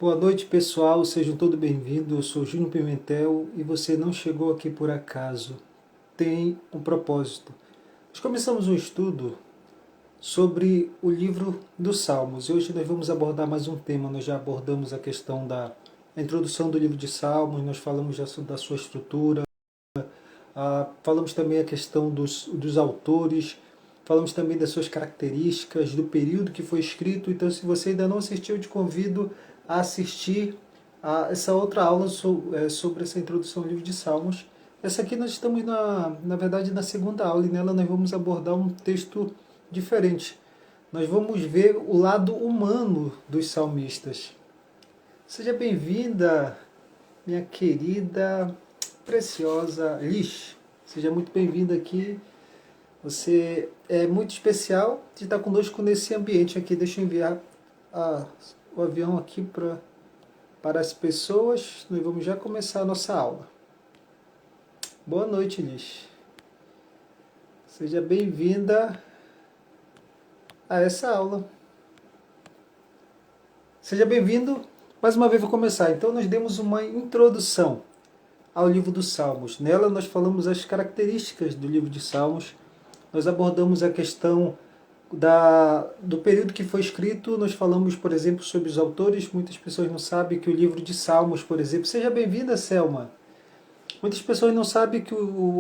Boa noite, pessoal. Sejam todos bem-vindos. Eu sou Júnior Pimentel e você não chegou aqui por acaso. Tem um propósito. Nós começamos um estudo sobre o livro dos Salmos. E hoje nós vamos abordar mais um tema. Nós já abordamos a questão da introdução do livro de Salmos, nós falamos já da sua estrutura, falamos também a questão dos autores, falamos também das suas características, do período que foi escrito. Então, se você ainda não assistiu, eu te convido a assistir a essa outra aula sobre essa introdução ao livro de Salmos. Essa aqui nós estamos, na verdade, na segunda aula, e nela nós vamos abordar um texto diferente. Nós vamos ver o lado humano dos salmistas. Seja bem-vinda, minha querida, preciosa Liz. Seja muito bem-vinda aqui. Você é muito especial de estar conosco nesse ambiente aqui. Deixa eu enviar o avião aqui para as pessoas. Nós vamos já começar a nossa aula. Boa noite, Liz. Seja bem-vinda a essa aula. Seja bem-vindo. Mais uma vez vou começar. Então nós demos uma introdução ao livro dos Salmos. Nela nós falamos as características do livro de Salmos. Nós abordamos a questão do período que foi escrito. Nós falamos, por exemplo, sobre os autores. Muitas pessoas não sabem que o livro de Salmos, por exemplo... Seja bem-vinda, Selma. Muitas pessoas não sabem que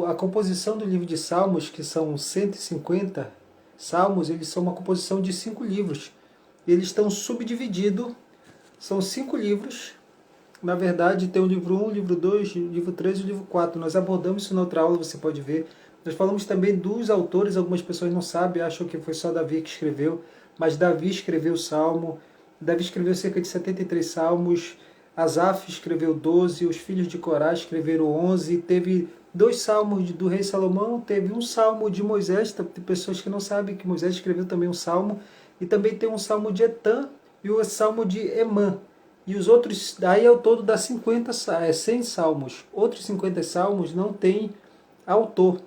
a composição do livro de Salmos, que são 150 salmos, eles são uma composição de 5 livros. Eles estão subdivididos. São 5 livros. Na verdade, tem o livro 1, o livro 2, o livro 3 e o livro 4. Nós abordamos isso na outra aula, você pode ver. Nós falamos também dos autores. Algumas pessoas não sabem, acham que foi só Davi que escreveu. Mas Davi escreveu o Salmo. Davi escreveu cerca de 73 salmos. Asaf escreveu 12. Os filhos de Corá escreveram 11. Teve 2 salmos do rei Salomão. Teve um salmo de Moisés. Tem pessoas que não sabem que Moisés escreveu também um salmo. E também tem um salmo de Etã e o salmo de Emã. E os outros, daí ao todo dá 100 salmos. Outros 50 salmos não tem autor.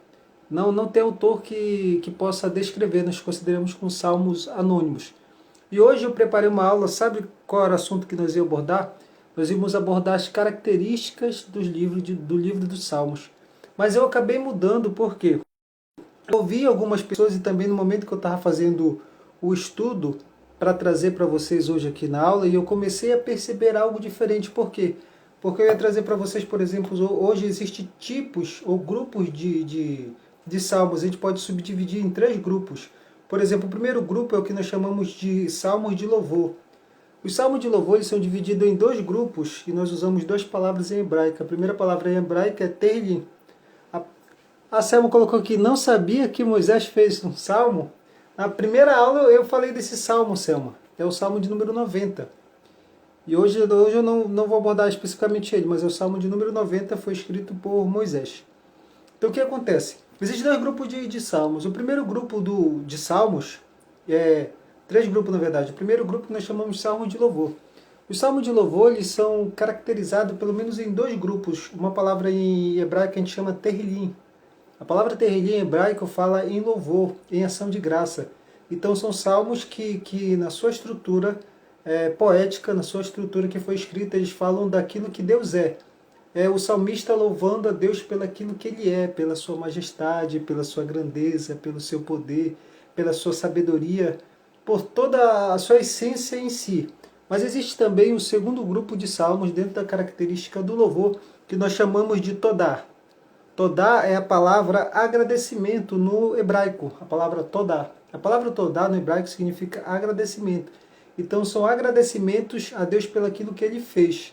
Não tem autor que possa descrever. Nós consideramos como salmos anônimos. E hoje eu preparei uma aula. Sabe qual era o assunto que nós íamos abordar? Nós íamos abordar as características do livro dos Salmos. Mas eu acabei mudando, por quê? Eu ouvi algumas pessoas, e também no momento que eu estava fazendo o estudo para trazer para vocês hoje aqui na aula, e eu comecei a perceber algo diferente. Por quê? Porque eu ia trazer para vocês, por exemplo, hoje existem tipos ou grupos de salmos. A gente pode subdividir em 3 grupos. Por exemplo, o primeiro grupo é o que nós chamamos de salmos de louvor. Os salmos de louvor eles são divididos em 2 grupos, e nós usamos 2 palavras em hebraico. A primeira palavra em hebraico é Tehillim. A Selma colocou aqui, não sabia que Moisés fez um salmo? Na primeira aula eu falei desse salmo, Selma. É o salmo de número 90. E hoje eu não vou abordar especificamente ele, mas é o salmo de número 90, foi escrito por Moisés. Então o que acontece? Existem 2 grupos de salmos. O primeiro grupo de salmos, 3 grupos na verdade. O primeiro grupo nós chamamos de salmos de louvor. Os salmos de louvor eles são caracterizados pelo menos em 2 grupos. Uma palavra em hebraico a gente chama Tehillim. A palavra Tehillim em hebraico fala em louvor, em ação de graça. Então são salmos que na sua estrutura poética, na sua estrutura que foi escrita, eles falam daquilo que Deus é. É o salmista louvando a Deus pelo aquilo que Ele é, pela sua majestade, pela sua grandeza, pelo seu poder, pela sua sabedoria, por toda a sua essência em si. Mas existe também o segundo grupo de salmos dentro da característica do louvor, que nós chamamos de Todá. Todá é a palavra agradecimento no hebraico, a palavra Todá. A palavra Todá no hebraico significa agradecimento. Então são agradecimentos a Deus pelo aquilo que Ele fez.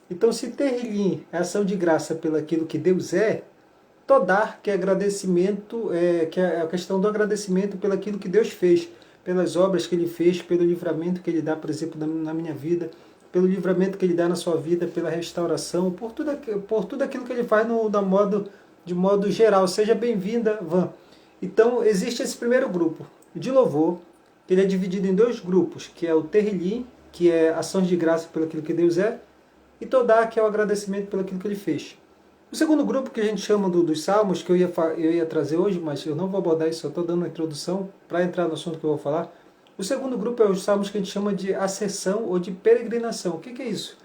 Então se Tehillim é ação de graça pelo aquilo que Deus é, Todá, que é agradecimento, que é a questão do agradecimento pelo aquilo que Deus fez, pelas obras que Ele fez, pelo livramento que Ele dá, por exemplo, na minha vida, pelo livramento que Ele dá na sua vida, pela restauração, por tudo aquilo que Ele faz de modo geral. Seja bem-vinda, Van. Então, existe esse primeiro grupo de louvor, que ele é dividido em 2 grupos, que é o Tehillim, que é ações de graça pelo aquilo que Deus é, e Todá, que é o agradecimento pelo aquilo que Ele fez. O segundo grupo, que a gente chama dos salmos, que eu ia trazer hoje, mas eu não vou abordar isso, eu estou dando uma introdução para entrar no assunto que eu vou falar. O segundo grupo é os salmos que a gente chama de ascensão ou de peregrinação. O que é isso?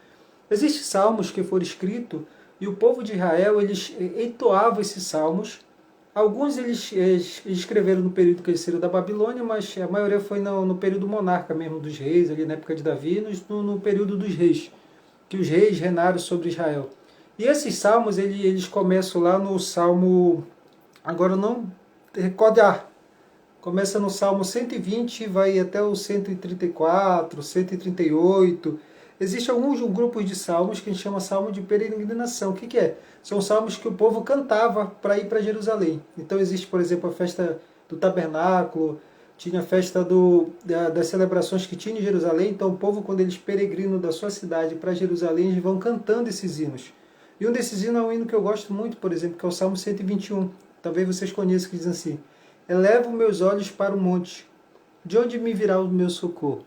Existem salmos que foram escritos e o povo de Israel eles entoavam esses salmos. Alguns eles escreveram no período que eles saíram da Babilônia, mas a maioria foi no período monarca mesmo dos reis, ali na época de Davi, no período dos reis, que os reis reinaram sobre Israel. E esses salmos eles começam lá no salmo, agora não recordar, começa no Salmo 120, vai até o 134, 138. Existem alguns grupos de salmos que a gente chama salmo de peregrinação. O que é? São salmos que o povo cantava para ir para Jerusalém. Então existe, por exemplo, a festa do tabernáculo, tinha a festa das celebrações que tinha em Jerusalém. Então o povo, quando eles peregrinam da sua cidade para Jerusalém, eles vão cantando esses hinos. E um desses hinos é um hino que eu gosto muito, por exemplo, que é o Salmo 121. Talvez vocês conheçam, que diz assim: elevo meus olhos para o monte. De onde me virá o meu socorro?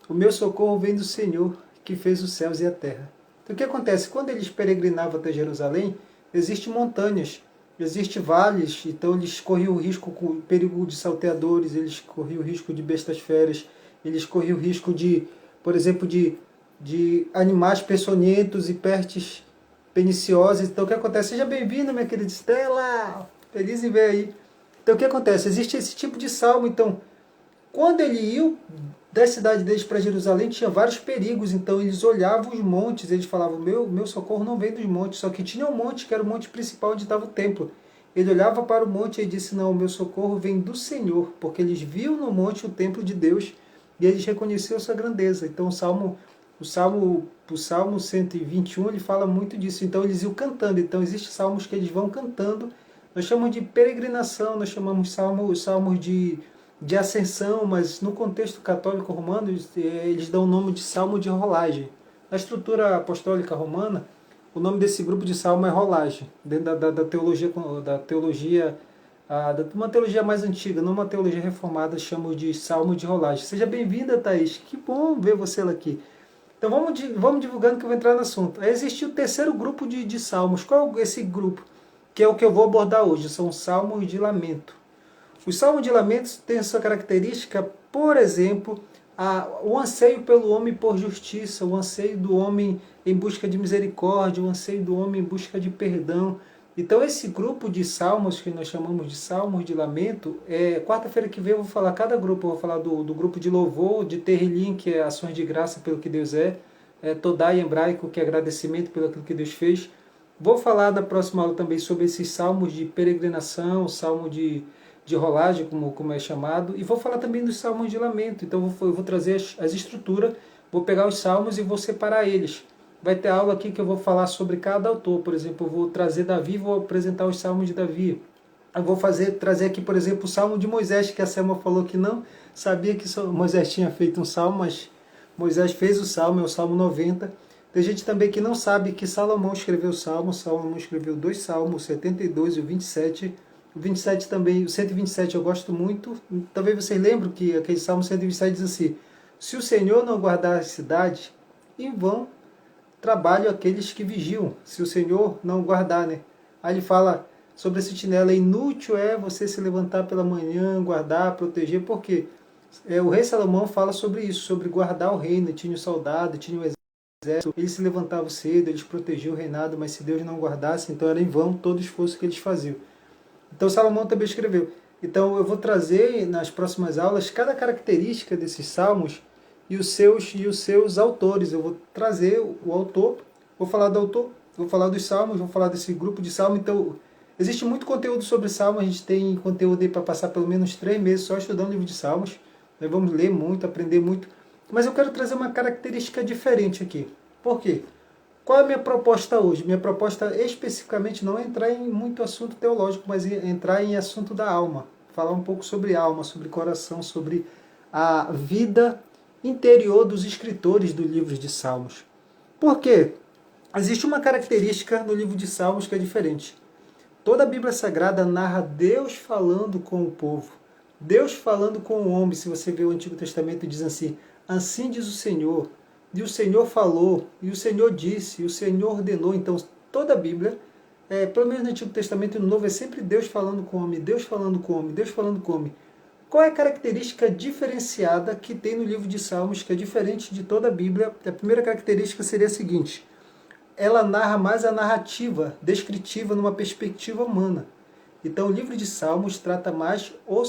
O meu socorro vem do Senhor, que fez os céus e a terra. Então o que acontece? Quando eles peregrinavam até Jerusalém, existem montanhas, existem vales, então eles corriam o risco com o perigo de salteadores, eles corriam o risco de bestas feras, eles corriam o risco de, por exemplo, de animais peçonhentos e pestes perniciosas. Então o que acontece? Seja bem-vindo, minha querida Estela! Feliz em ver aí. Então o que acontece? Existe esse tipo de salmo. Então, quando ele ia da cidade deles para Jerusalém, tinha vários perigos. Então eles olhavam os montes, eles falavam: meu socorro não vem dos montes. Só que tinha um monte, que era o monte principal onde estava o templo. Ele olhava para o monte e disse: não, o meu socorro vem do Senhor, porque eles viam no monte o templo de Deus e eles reconheceram sua grandeza. Então o Salmo 121 ele fala muito disso. Então eles iam cantando. Então existem salmos que eles vão cantando. Nós chamamos de peregrinação, nós chamamos salmos de ascensão, mas no contexto católico romano eles dão o nome de salmo de rolagem. Na estrutura apostólica romana, o nome desse grupo de salmo é rolagem, dentro uma teologia mais antiga, não uma teologia reformada, chamam de salmo de rolagem. Seja bem-vinda, Thaís, que bom ver você aqui. Então vamos divulgando que eu vou entrar no assunto. Aí existe o terceiro grupo de salmos. Qual é esse grupo? Que é o que eu vou abordar hoje, são salmos de lamento. Os salmos de lamentos têm a sua característica, por exemplo, o anseio pelo homem por justiça, o anseio do homem em busca de misericórdia, o anseio do homem em busca de perdão. Então esse grupo de salmos, que nós chamamos de salmos de lamento, quarta-feira que vem eu vou falar cada grupo. Eu vou falar do grupo de louvor, de Terrilim, que é ações de graça pelo que Deus Todai em hebraico, que é agradecimento pelo que Deus fez. Vou falar na próxima aula também sobre esses salmos de peregrinação, salmo de rolagem, como é chamado, e vou falar também dos salmos de lamento. Então eu vou trazer as estruturas, vou pegar os salmos e vou separar eles. Vai ter aula aqui que eu vou falar sobre cada autor. Por exemplo, eu vou trazer Davi, vou apresentar os salmos de Davi. Eu vou trazer aqui, por exemplo, o salmo de Moisés, que a Selma falou que não sabia que Moisés tinha feito um salmo, mas Moisés fez o salmo, é o salmo 90. Tem gente também que não sabe que Salomão escreveu o salmo. Salomão escreveu 2 salmos, o 72 e o 27. O 27 também, o 127 eu gosto muito. Talvez vocês lembrem que aquele salmo 127 diz assim: se o Senhor não guardar a cidade, em vão trabalham aqueles que vigiam. Se o Senhor não guardar, né? Aí ele fala sobre a sentinela: inútil é você se levantar pela manhã, guardar, proteger. Por quê? O rei Salomão fala sobre isso, sobre guardar o reino. Tinha o soldado, tinha o exército, eles se levantavam cedo, eles protegiam o reinado, mas se Deus não guardasse, então era em vão todo o esforço que eles faziam. Então Salomão também escreveu. Então eu vou trazer nas próximas aulas cada característica desses salmos e os seus autores. Eu vou trazer o autor, vou falar do autor, vou falar dos salmos, vou falar desse grupo de salmos. Então existe muito conteúdo sobre salmos. A gente tem conteúdo aí para passar pelo menos 3 meses só estudando o livro de salmos. Nós vamos ler muito, aprender muito. Mas eu quero trazer uma característica diferente aqui. Por quê? Qual é a minha proposta hoje? Minha proposta especificamente não é entrar em muito assunto teológico, mas entrar em assunto da alma. Falar um pouco sobre alma, sobre coração, sobre a vida interior dos escritores do livro de Salmos. Por quê? Existe uma característica no livro de Salmos que é diferente. Toda a Bíblia Sagrada narra Deus falando com o povo. Deus falando com o homem. Se você vê o Antigo Testamento, diz assim diz o Senhor. E o Senhor falou, e o Senhor disse, e o Senhor ordenou. Então, toda a Bíblia, pelo menos no Antigo Testamento e no Novo, é sempre Deus falando com o homem, Deus falando com o homem, Deus falando com o homem. Qual é a característica diferenciada que tem no livro de Salmos, que é diferente de toda a Bíblia? A primeira característica seria a seguinte: ela narra mais a narrativa descritiva numa perspectiva humana. Então o livro de Salmos trata mais, o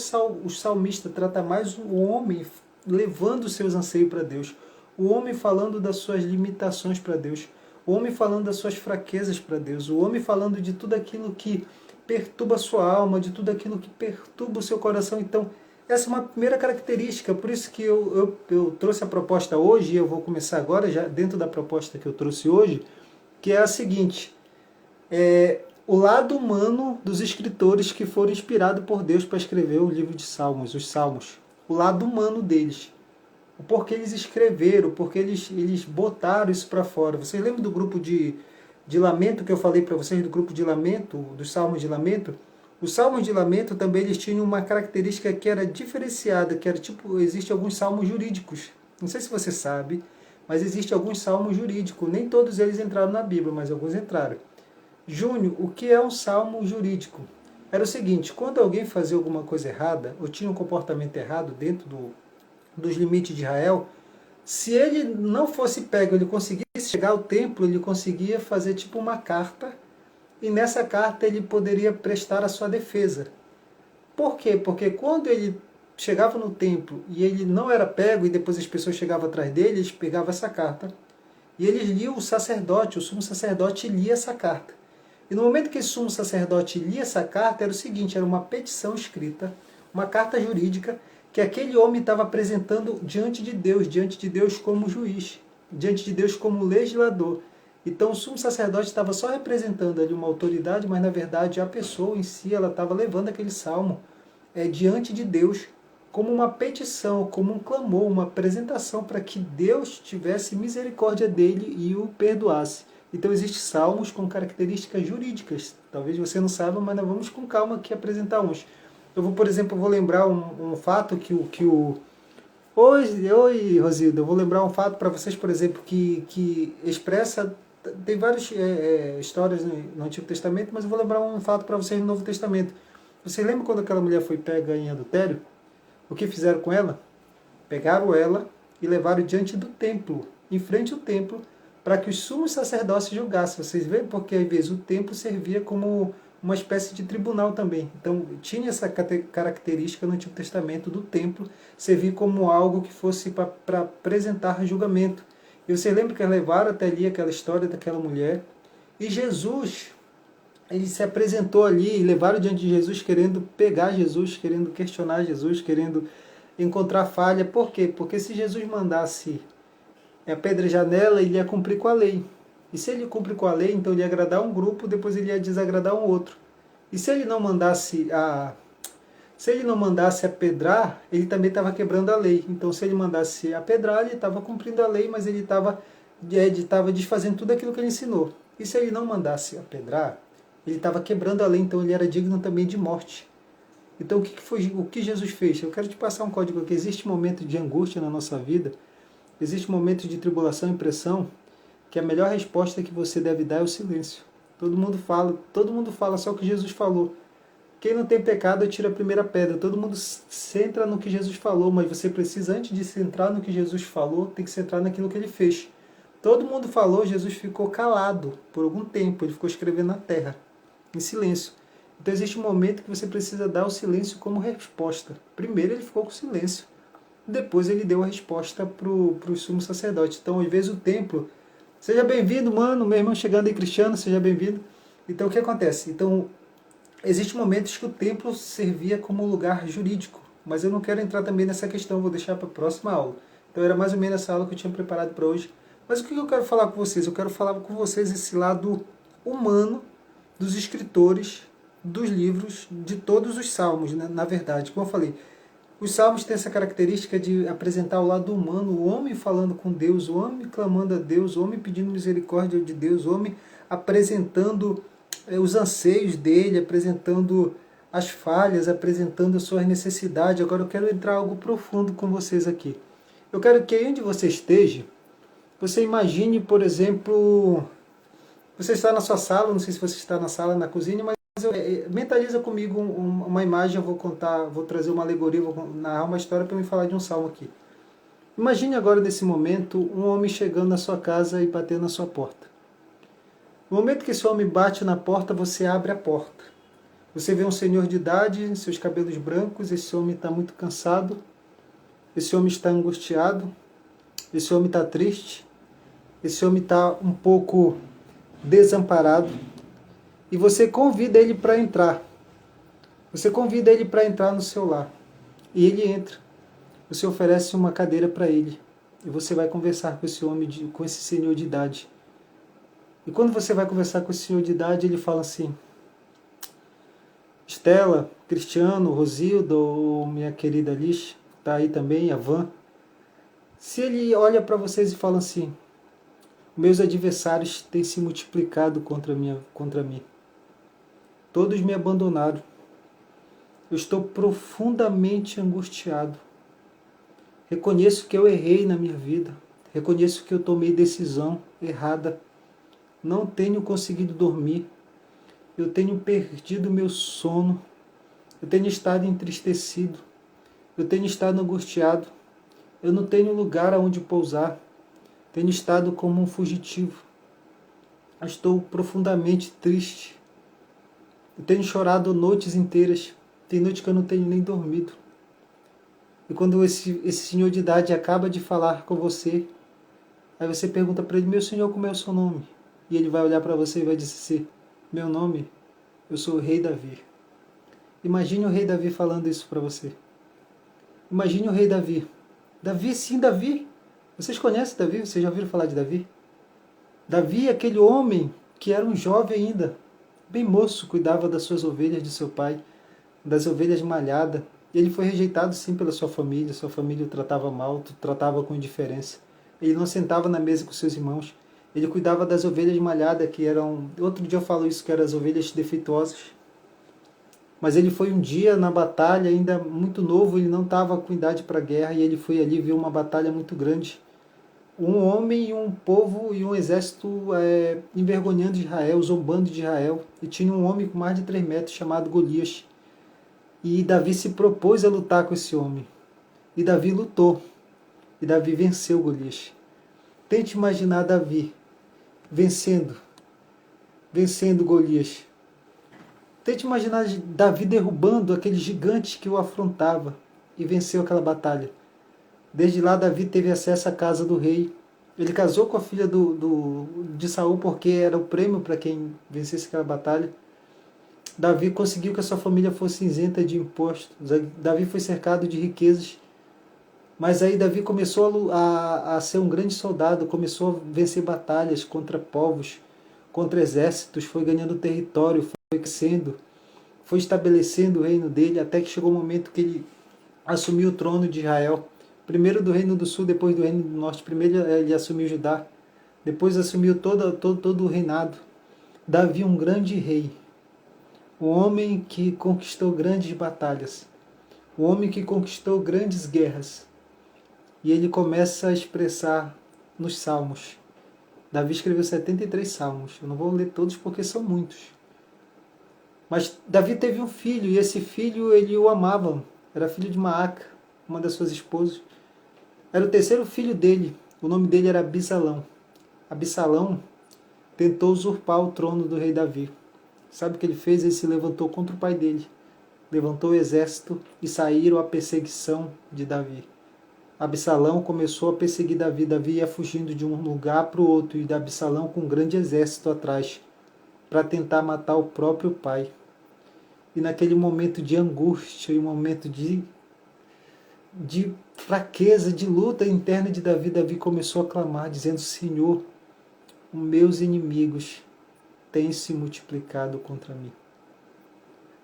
salmista trata mais o homem levando os seus anseios para Deus, o homem falando das suas limitações para Deus, o homem falando das suas fraquezas para Deus, o homem falando de tudo aquilo que perturba a sua alma, de tudo aquilo que perturba o seu coração. Então, essa é uma primeira característica, por isso que eu trouxe a proposta hoje, e eu vou começar agora, já dentro da proposta que eu trouxe hoje, que é a seguinte: o lado humano dos escritores que foram inspirados por Deus para escrever o livro de Salmos, os Salmos. O lado humano deles. O porquê eles escreveram, porque eles botaram isso para fora. Vocês lembram do grupo de lamento que eu falei para vocês, do grupo de lamento, dos Salmos de lamento? Os Salmos de lamento também eles tinham uma característica que era diferenciada, que era tipo, existe alguns salmos jurídicos. Não sei se você sabe, mas existe alguns salmos jurídicos. Nem todos eles entraram na Bíblia, mas alguns entraram. Júnior, o que é um salmo jurídico? Era o seguinte: quando alguém fazia alguma coisa errada, ou tinha um comportamento errado dentro dos limites de Israel, se ele não fosse pego, ele conseguisse chegar ao templo, ele conseguia fazer tipo uma carta, e nessa carta ele poderia prestar a sua defesa. Por quê? Porque quando ele chegava no templo e ele não era pego, e depois as pessoas chegavam atrás dele, eles pegavam essa carta, e eles liam, o sacerdote, o sumo sacerdote lia essa carta. E no momento que esse sumo sacerdote lia essa carta, era o seguinte: era uma petição escrita, uma carta jurídica, que aquele homem estava apresentando diante de Deus como juiz, diante de Deus como legislador. Então o sumo sacerdote estava só representando ali uma autoridade, mas na verdade a pessoa em si, ela estava levando aquele salmo diante de Deus como uma petição, como um clamor, uma apresentação para que Deus tivesse misericórdia dele e o perdoasse. Então existem salmos com características jurídicas. Talvez você não saiba, mas nós vamos com calma aqui apresentar uns. Eu vou, por exemplo, lembrar um fato Oi, Rosilda, eu vou lembrar um fato para vocês, por exemplo, que expressa... Tem várias histórias no Antigo Testamento, mas eu vou lembrar um fato para vocês no Novo Testamento. Você lembra quando aquela mulher foi pega em adultério? O que fizeram com ela? Pegaram ela e levaram diante do templo, em frente ao templo, para que os sumos sacerdotes julgassem. Vocês veem? Porque às vezes o templo servia como uma espécie de tribunal também. Então tinha essa característica no Antigo Testamento do templo servir como algo que fosse para apresentar julgamento. E você lembra que eles levaram até ali aquela história daquela mulher, e Jesus, ele se apresentou ali, e levaram diante de Jesus querendo pegar Jesus, querendo questionar Jesus, querendo encontrar falha. Por quê? Porque se Jesus mandasse apedrejar nela, ele ia cumprir com a lei. E se ele cumprir com a lei, então ele ia agradar um grupo, depois ele ia desagradar um outro. E se ele não mandasse apedrar, ele também estava quebrando a lei. Então se ele mandasse apedrar, ele estava cumprindo a lei, mas ele estava desfazendo tudo aquilo que ele ensinou. E se ele não mandasse apedrar, ele estava quebrando a lei, então ele era digno também de morte. Então o que Jesus fez? Eu quero te passar um código aqui. Existe momento de angústia na nossa vida, existe momentos de tribulação e pressão, que a melhor resposta que você deve dar é o silêncio. Todo mundo fala só o que Jesus falou. Quem não tem pecado, tira a primeira pedra. Todo mundo centra no que Jesus falou, mas você precisa, antes de centrar no que Jesus falou, tem que centrar naquilo que ele fez. Todo mundo falou, Jesus ficou calado por algum tempo, ele ficou escrevendo na terra, em silêncio. Então existe um momento que você precisa dar o silêncio como resposta. Primeiro ele ficou com silêncio, depois ele deu a resposta para o sumo sacerdote. Então às vezes o templo... Seja bem-vindo, mano, meu irmão chegando aí, Cristiano, seja bem-vindo. Então o que acontece? Então existem momentos que o templo servia como lugar jurídico, mas eu não quero entrar também nessa questão, vou deixar para a próxima aula. Então era mais ou menos essa aula que eu tinha preparado para hoje. Mas o que eu quero falar com vocês? Eu quero falar com vocês esse lado humano dos escritores, dos livros, de todos os salmos, né? Na verdade, como eu falei, os salmos têm essa característica de apresentar o lado humano, o homem falando com Deus, o homem clamando a Deus, o homem pedindo misericórdia de Deus, o homem apresentando os anseios dele, apresentando as falhas, apresentando as suas necessidades. Agora eu quero entrar algo profundo com vocês aqui. Eu quero que onde você esteja, você imagine, por exemplo, você está na sua sala, não sei se você está na sala, na cozinha, mas Mentaliza comigo uma imagem, eu vou contar, vou trazer uma alegoria, vou narrar uma história para me falar de um salmo aqui. Imagine agora, nesse momento, um homem chegando na sua casa e batendo na sua porta. No momento que esse homem bate na porta, você abre a porta. Você vê um senhor de idade, seus cabelos brancos, esse homem está muito cansado, esse homem está angustiado, esse homem está triste, esse homem está um pouco desamparado, e você convida ele para entrar. Você convida ele para entrar no seu lar. E ele entra. Você oferece uma cadeira para ele. E você vai conversar com esse homem, com esse senhor de idade. E quando você vai conversar com esse senhor de idade, ele fala assim: Estela, Cristiano, Rosildo, ou minha querida Liz, está aí também, a Van. Se ele olha para vocês e fala assim: meus adversários têm se multiplicado contra mim. Todos me abandonaram. Eu estou profundamente angustiado. Reconheço que eu errei na minha vida. Reconheço que eu tomei decisão errada. Não tenho conseguido dormir. Eu tenho perdido meu sono. Eu tenho estado entristecido. Eu tenho estado angustiado. Eu não tenho lugar aonde pousar. Tenho estado como um fugitivo. Estou profundamente triste. Eu tenho chorado noites inteiras. Tem noite que eu não tenho nem dormido. E quando esse senhor de idade acaba de falar com você, aí você pergunta para ele: meu senhor, como é o seu nome? E ele vai olhar para você e vai dizer: meu nome, eu sou o rei Davi. Imagine o rei Davi falando isso para você. Imagine o rei Davi. Davi, sim, Davi. Vocês conhecem Davi? Vocês já ouviram falar de Davi? Davi é aquele homem que era um jovem ainda, bem moço, cuidava das suas ovelhas de seu pai, das ovelhas malhadas. Ele foi rejeitado sim pela sua família o tratava mal, o tratava com indiferença. Ele não sentava na mesa com seus irmãos. Ele cuidava das ovelhas malhadas, que eram... Outro dia eu falo isso, que eram as ovelhas defeituosas. Mas ele foi um dia na batalha, ainda muito novo, ele não estava com idade para a guerra, e ele foi ali ver uma batalha muito grande. Um homem e um povo e um exército envergonhando Israel, zombando de Israel. E tinha um homem com mais de 3 metros chamado Golias. E Davi se propôs a lutar com esse homem. E Davi lutou. E Davi venceu Golias. Tente imaginar Davi vencendo Golias. Tente imaginar Davi derrubando aquele gigante que o afrontava e venceu aquela batalha. Desde lá Davi teve acesso à casa do rei. Ele casou com a filha de Saul porque era o prêmio para quem vencesse aquela batalha. Davi conseguiu que a sua família fosse isenta de impostos. Davi foi cercado de riquezas. Mas aí Davi começou a ser um grande soldado, começou a vencer batalhas contra povos, contra exércitos, foi ganhando território, foi crescendo, foi estabelecendo o reino dele, até que chegou o momento que ele assumiu o trono de Israel. Primeiro do reino do sul, depois do reino do norte. Primeiro ele assumiu Judá, depois assumiu todo o reinado. Davi, um grande rei, um homem que conquistou grandes batalhas, um homem que conquistou grandes guerras. E ele começa a expressar nos salmos. Davi escreveu 73 salmos. Eu não vou ler todos porque são muitos. Mas Davi teve um filho, e esse filho ele o amava. Era filho de Maaca, uma das suas esposas. Era o terceiro filho dele. O nome dele era Absalão. Absalão tentou usurpar o trono do rei Davi. Sabe o que ele fez? Ele se levantou contra o pai dele. Levantou o exército e saíram à perseguição de Davi. Absalão começou a perseguir Davi. Davi ia fugindo de um lugar para o outro, e Absalão com um grande exército atrás, para tentar matar o próprio pai. E naquele momento de angústia, e um momento de fraqueza, de luta interna de Davi, Davi começou a clamar, dizendo: Senhor, os meus inimigos têm se multiplicado contra mim.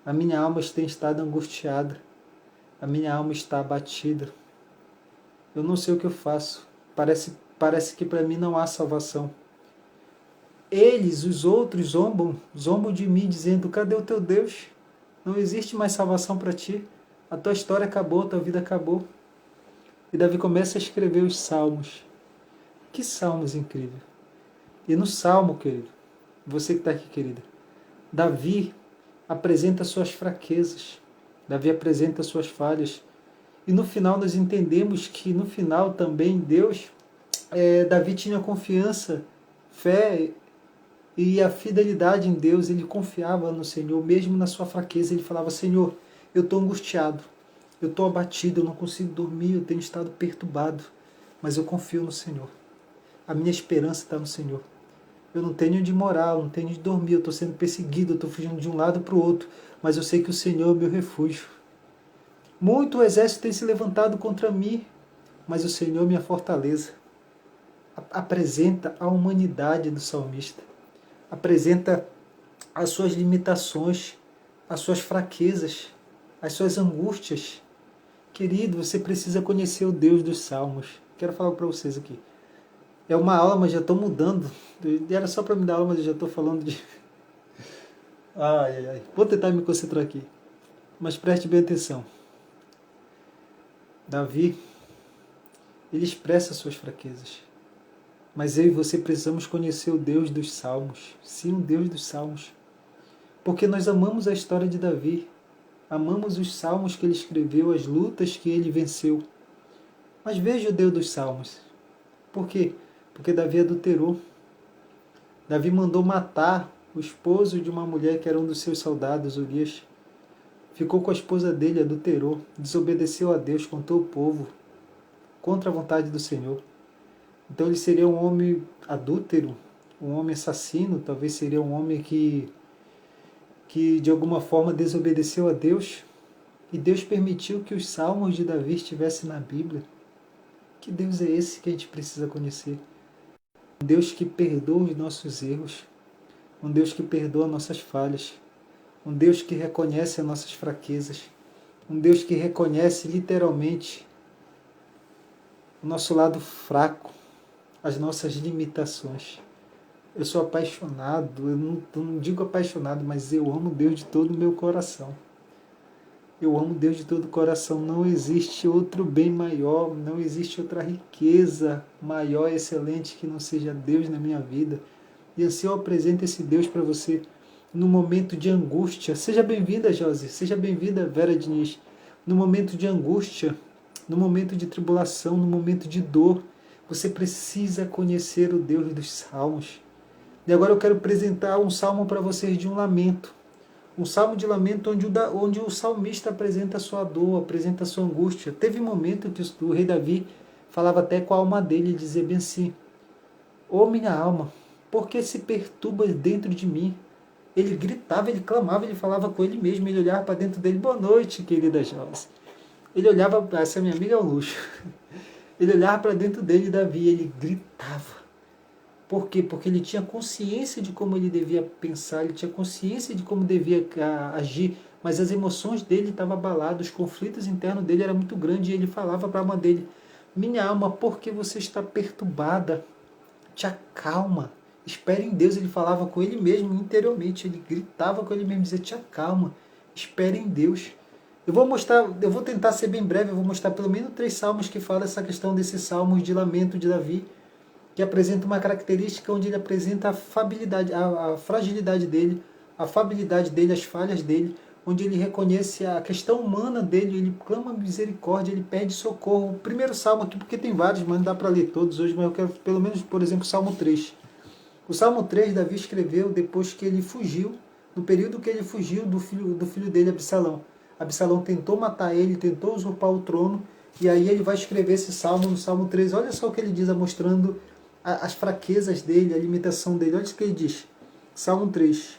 A minha alma tem estado angustiada, a minha alma está abatida. Eu não sei o que eu faço. Parece que para mim não há salvação. Eles, os outros, zombam de mim, dizendo: cadê o teu Deus? Não existe mais salvação para ti. A tua história acabou, a tua vida acabou. E Davi começa a escrever os salmos. Que salmos incríveis. E no salmo, querido, você que está aqui, querida, Davi, apresenta suas fraquezas, Davi apresenta suas falhas. E no final nós entendemos que no final também Davi tinha confiança, fé e a fidelidade em Deus. Ele confiava no Senhor, mesmo na sua fraqueza. Ele falava: Senhor, eu estou angustiado, eu estou abatido, eu não consigo dormir, eu tenho estado perturbado, mas eu confio no Senhor. A minha esperança está no Senhor. Eu não tenho onde morar, eu não tenho onde dormir, eu estou sendo perseguido, eu estou fugindo de um lado para o outro, mas eu sei que o Senhor é o meu refúgio. Muito exército tem se levantado contra mim, mas o Senhor é minha fortaleza. Apresenta a humanidade do salmista. Apresenta as suas limitações, as suas fraquezas, as suas angústias. Querido, você precisa conhecer o Deus dos Salmos. Quero falar para vocês aqui. É uma aula, mas já estou mudando. Era só para me dar aula, mas eu já estou falando de... Ai. Vou tentar me concentrar aqui. Mas preste bem atenção. Davi, ele expressa suas fraquezas. Mas eu e você precisamos conhecer o Deus dos Salmos. Sim, o Deus dos Salmos. Porque nós amamos a história de Davi. Amamos os salmos que ele escreveu, as lutas que ele venceu. Mas veja o Deus dos Salmos. Por quê? Porque Davi adulterou. Davi mandou matar o esposo de uma mulher que era um dos seus soldados, Urias. Ficou com a esposa dele, adulterou, desobedeceu a Deus, contou o povo, contra a vontade do Senhor. Então ele seria um homem adúltero, um homem assassino, talvez seria um homem que de alguma forma desobedeceu a Deus. E Deus permitiu que os salmos de Davi estivessem na Bíblia. Que Deus é esse que a gente precisa conhecer? Um Deus que perdoa os nossos erros, um Deus que perdoa nossas falhas, um Deus que reconhece as nossas fraquezas, um Deus que reconhece literalmente o nosso lado fraco, as nossas limitações. Eu sou apaixonado, eu não digo apaixonado, mas eu amo Deus de todo o meu coração. Eu amo Deus de todo o coração. Não existe outro bem maior, não existe outra riqueza maior e excelente que não seja Deus na minha vida. E assim eu apresento esse Deus para você no momento de angústia. Seja bem-vinda, Josi. Seja bem-vinda, Vera Diniz. No momento de angústia, no momento de tribulação, no momento de dor, você precisa conhecer o Deus dos Salmos. E agora eu quero apresentar um salmo para vocês de um lamento. Um salmo de lamento onde o salmista apresenta a sua dor, apresenta a sua angústia. Teve um momento que o rei Davi falava até com a alma dele, e dizia bem assim: Ô minha alma, por que se perturbas dentro de mim? Ele gritava, ele clamava, ele falava com ele mesmo, ele olhava para dentro dele. Boa noite, querida Joyce. Ele olhava, essa minha amiga é um luxo. Ele olhava para dentro dele, Davi, ele gritava. Por quê? Porque ele tinha consciência de como ele devia pensar, ele tinha consciência de como devia agir, mas as emoções dele estavam abaladas, os conflitos internos dele eram muito grandes, e ele falava para a alma dele: minha alma, por que você está perturbada? Te acalma, espere em Deus. Ele falava com ele mesmo interiormente, ele gritava com ele mesmo, dizia: te acalma, espere em Deus. Eu vou tentar ser bem breve, eu vou mostrar pelo menos 3 salmos que falam essa questão desses salmos de lamento de Davi, que apresenta uma característica onde ele apresenta a fragilidade dele, a fabilidade dele, as falhas dele, onde ele reconhece a questão humana dele, ele clama misericórdia, ele pede socorro. O primeiro salmo aqui, porque tem vários, mas não dá para ler todos hoje, mas eu quero pelo menos, por exemplo, o Salmo 3. O Salmo 3, Davi escreveu depois que ele fugiu, no período que ele fugiu do filho dele, Absalão. Absalão tentou matar ele, tentou usurpar o trono, e aí ele vai escrever esse salmo no Salmo 3. Olha só o que ele diz, mostrando as fraquezas dele, a limitação dele. Olha o que ele diz. Salmo 3.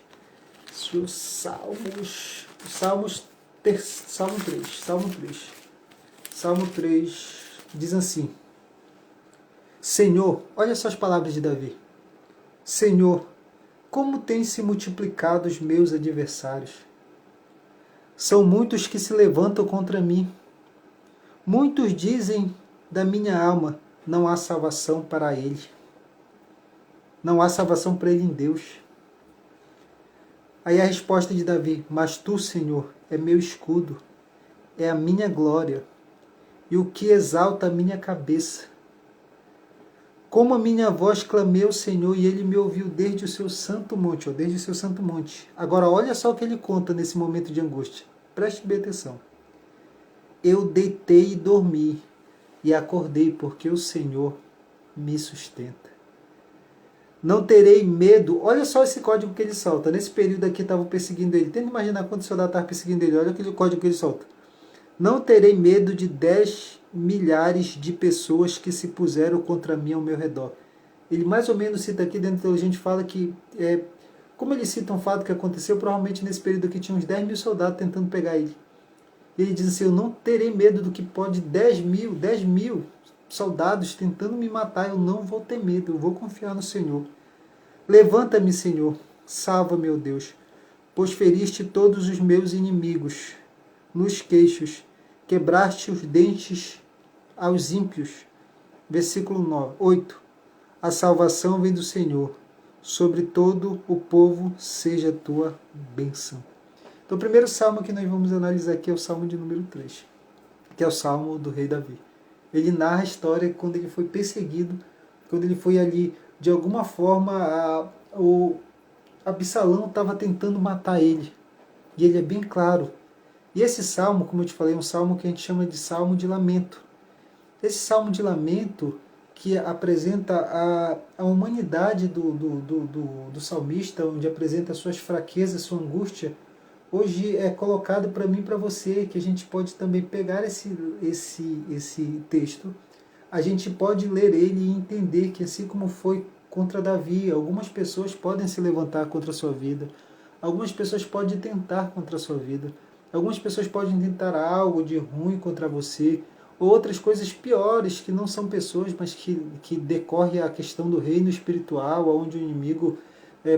Salmo 3 diz assim: Senhor, olha só as palavras de Davi. Senhor, como têm se multiplicado os meus adversários. São muitos que se levantam contra mim. Muitos dizem da minha alma: não há salvação para ele. Não há salvação para ele em Deus. Aí a resposta de Davi: mas tu, Senhor, é meu escudo, é a minha glória, e o que exalta a minha cabeça. Como a minha voz clamei ao Senhor e ele me ouviu desde o seu santo monte, desde o seu santo monte. Agora olha só o que ele conta nesse momento de angústia. Preste bem atenção. Eu deitei e dormi e acordei porque o Senhor me sustenta. Não terei medo. Olha só esse código que ele solta. Nesse período aqui estavam perseguindo ele. Tenta imaginar quantos soldados estavam perseguindo ele. Olha aquele código que ele solta. Não terei medo de 10 milhares de pessoas que se puseram contra mim ao meu redor. Ele mais ou menos cita aqui, dentro da teologia, a gente fala que, como ele cita um fato que aconteceu, provavelmente nesse período aqui tinha uns 10 mil soldados tentando pegar ele. Ele diz assim, eu não terei medo do que pode 10 mil soldados tentando me matar, eu não vou ter medo, eu vou confiar no Senhor. Levanta-me, Senhor, salva, meu Deus, pois feriste todos os meus inimigos nos queixos, quebraste os dentes aos ímpios. Versículo 8. A salvação vem do Senhor, sobre todo o povo seja a tua bênção. Então o primeiro salmo que nós vamos analisar aqui é o salmo de número 3, que é o salmo do rei Davi. Ele narra a história quando ele foi perseguido, quando ele foi ali, de alguma forma, o Absalão estava tentando matar ele. E ele é bem claro. E esse salmo, como eu te falei, é um salmo que a gente chama de salmo de lamento. Esse salmo de lamento que apresenta a humanidade do salmista, onde apresenta suas fraquezas, sua angústia, hoje é colocado para mim e para você, que a gente pode também pegar esse texto, a gente pode ler ele e entender que assim como foi contra Davi, algumas pessoas podem se levantar contra a sua vida, algumas pessoas podem tentar contra a sua vida, algumas pessoas podem tentar algo de ruim contra você, ou outras coisas piores, que não são pessoas, mas que decorre a questão do reino espiritual, onde o inimigo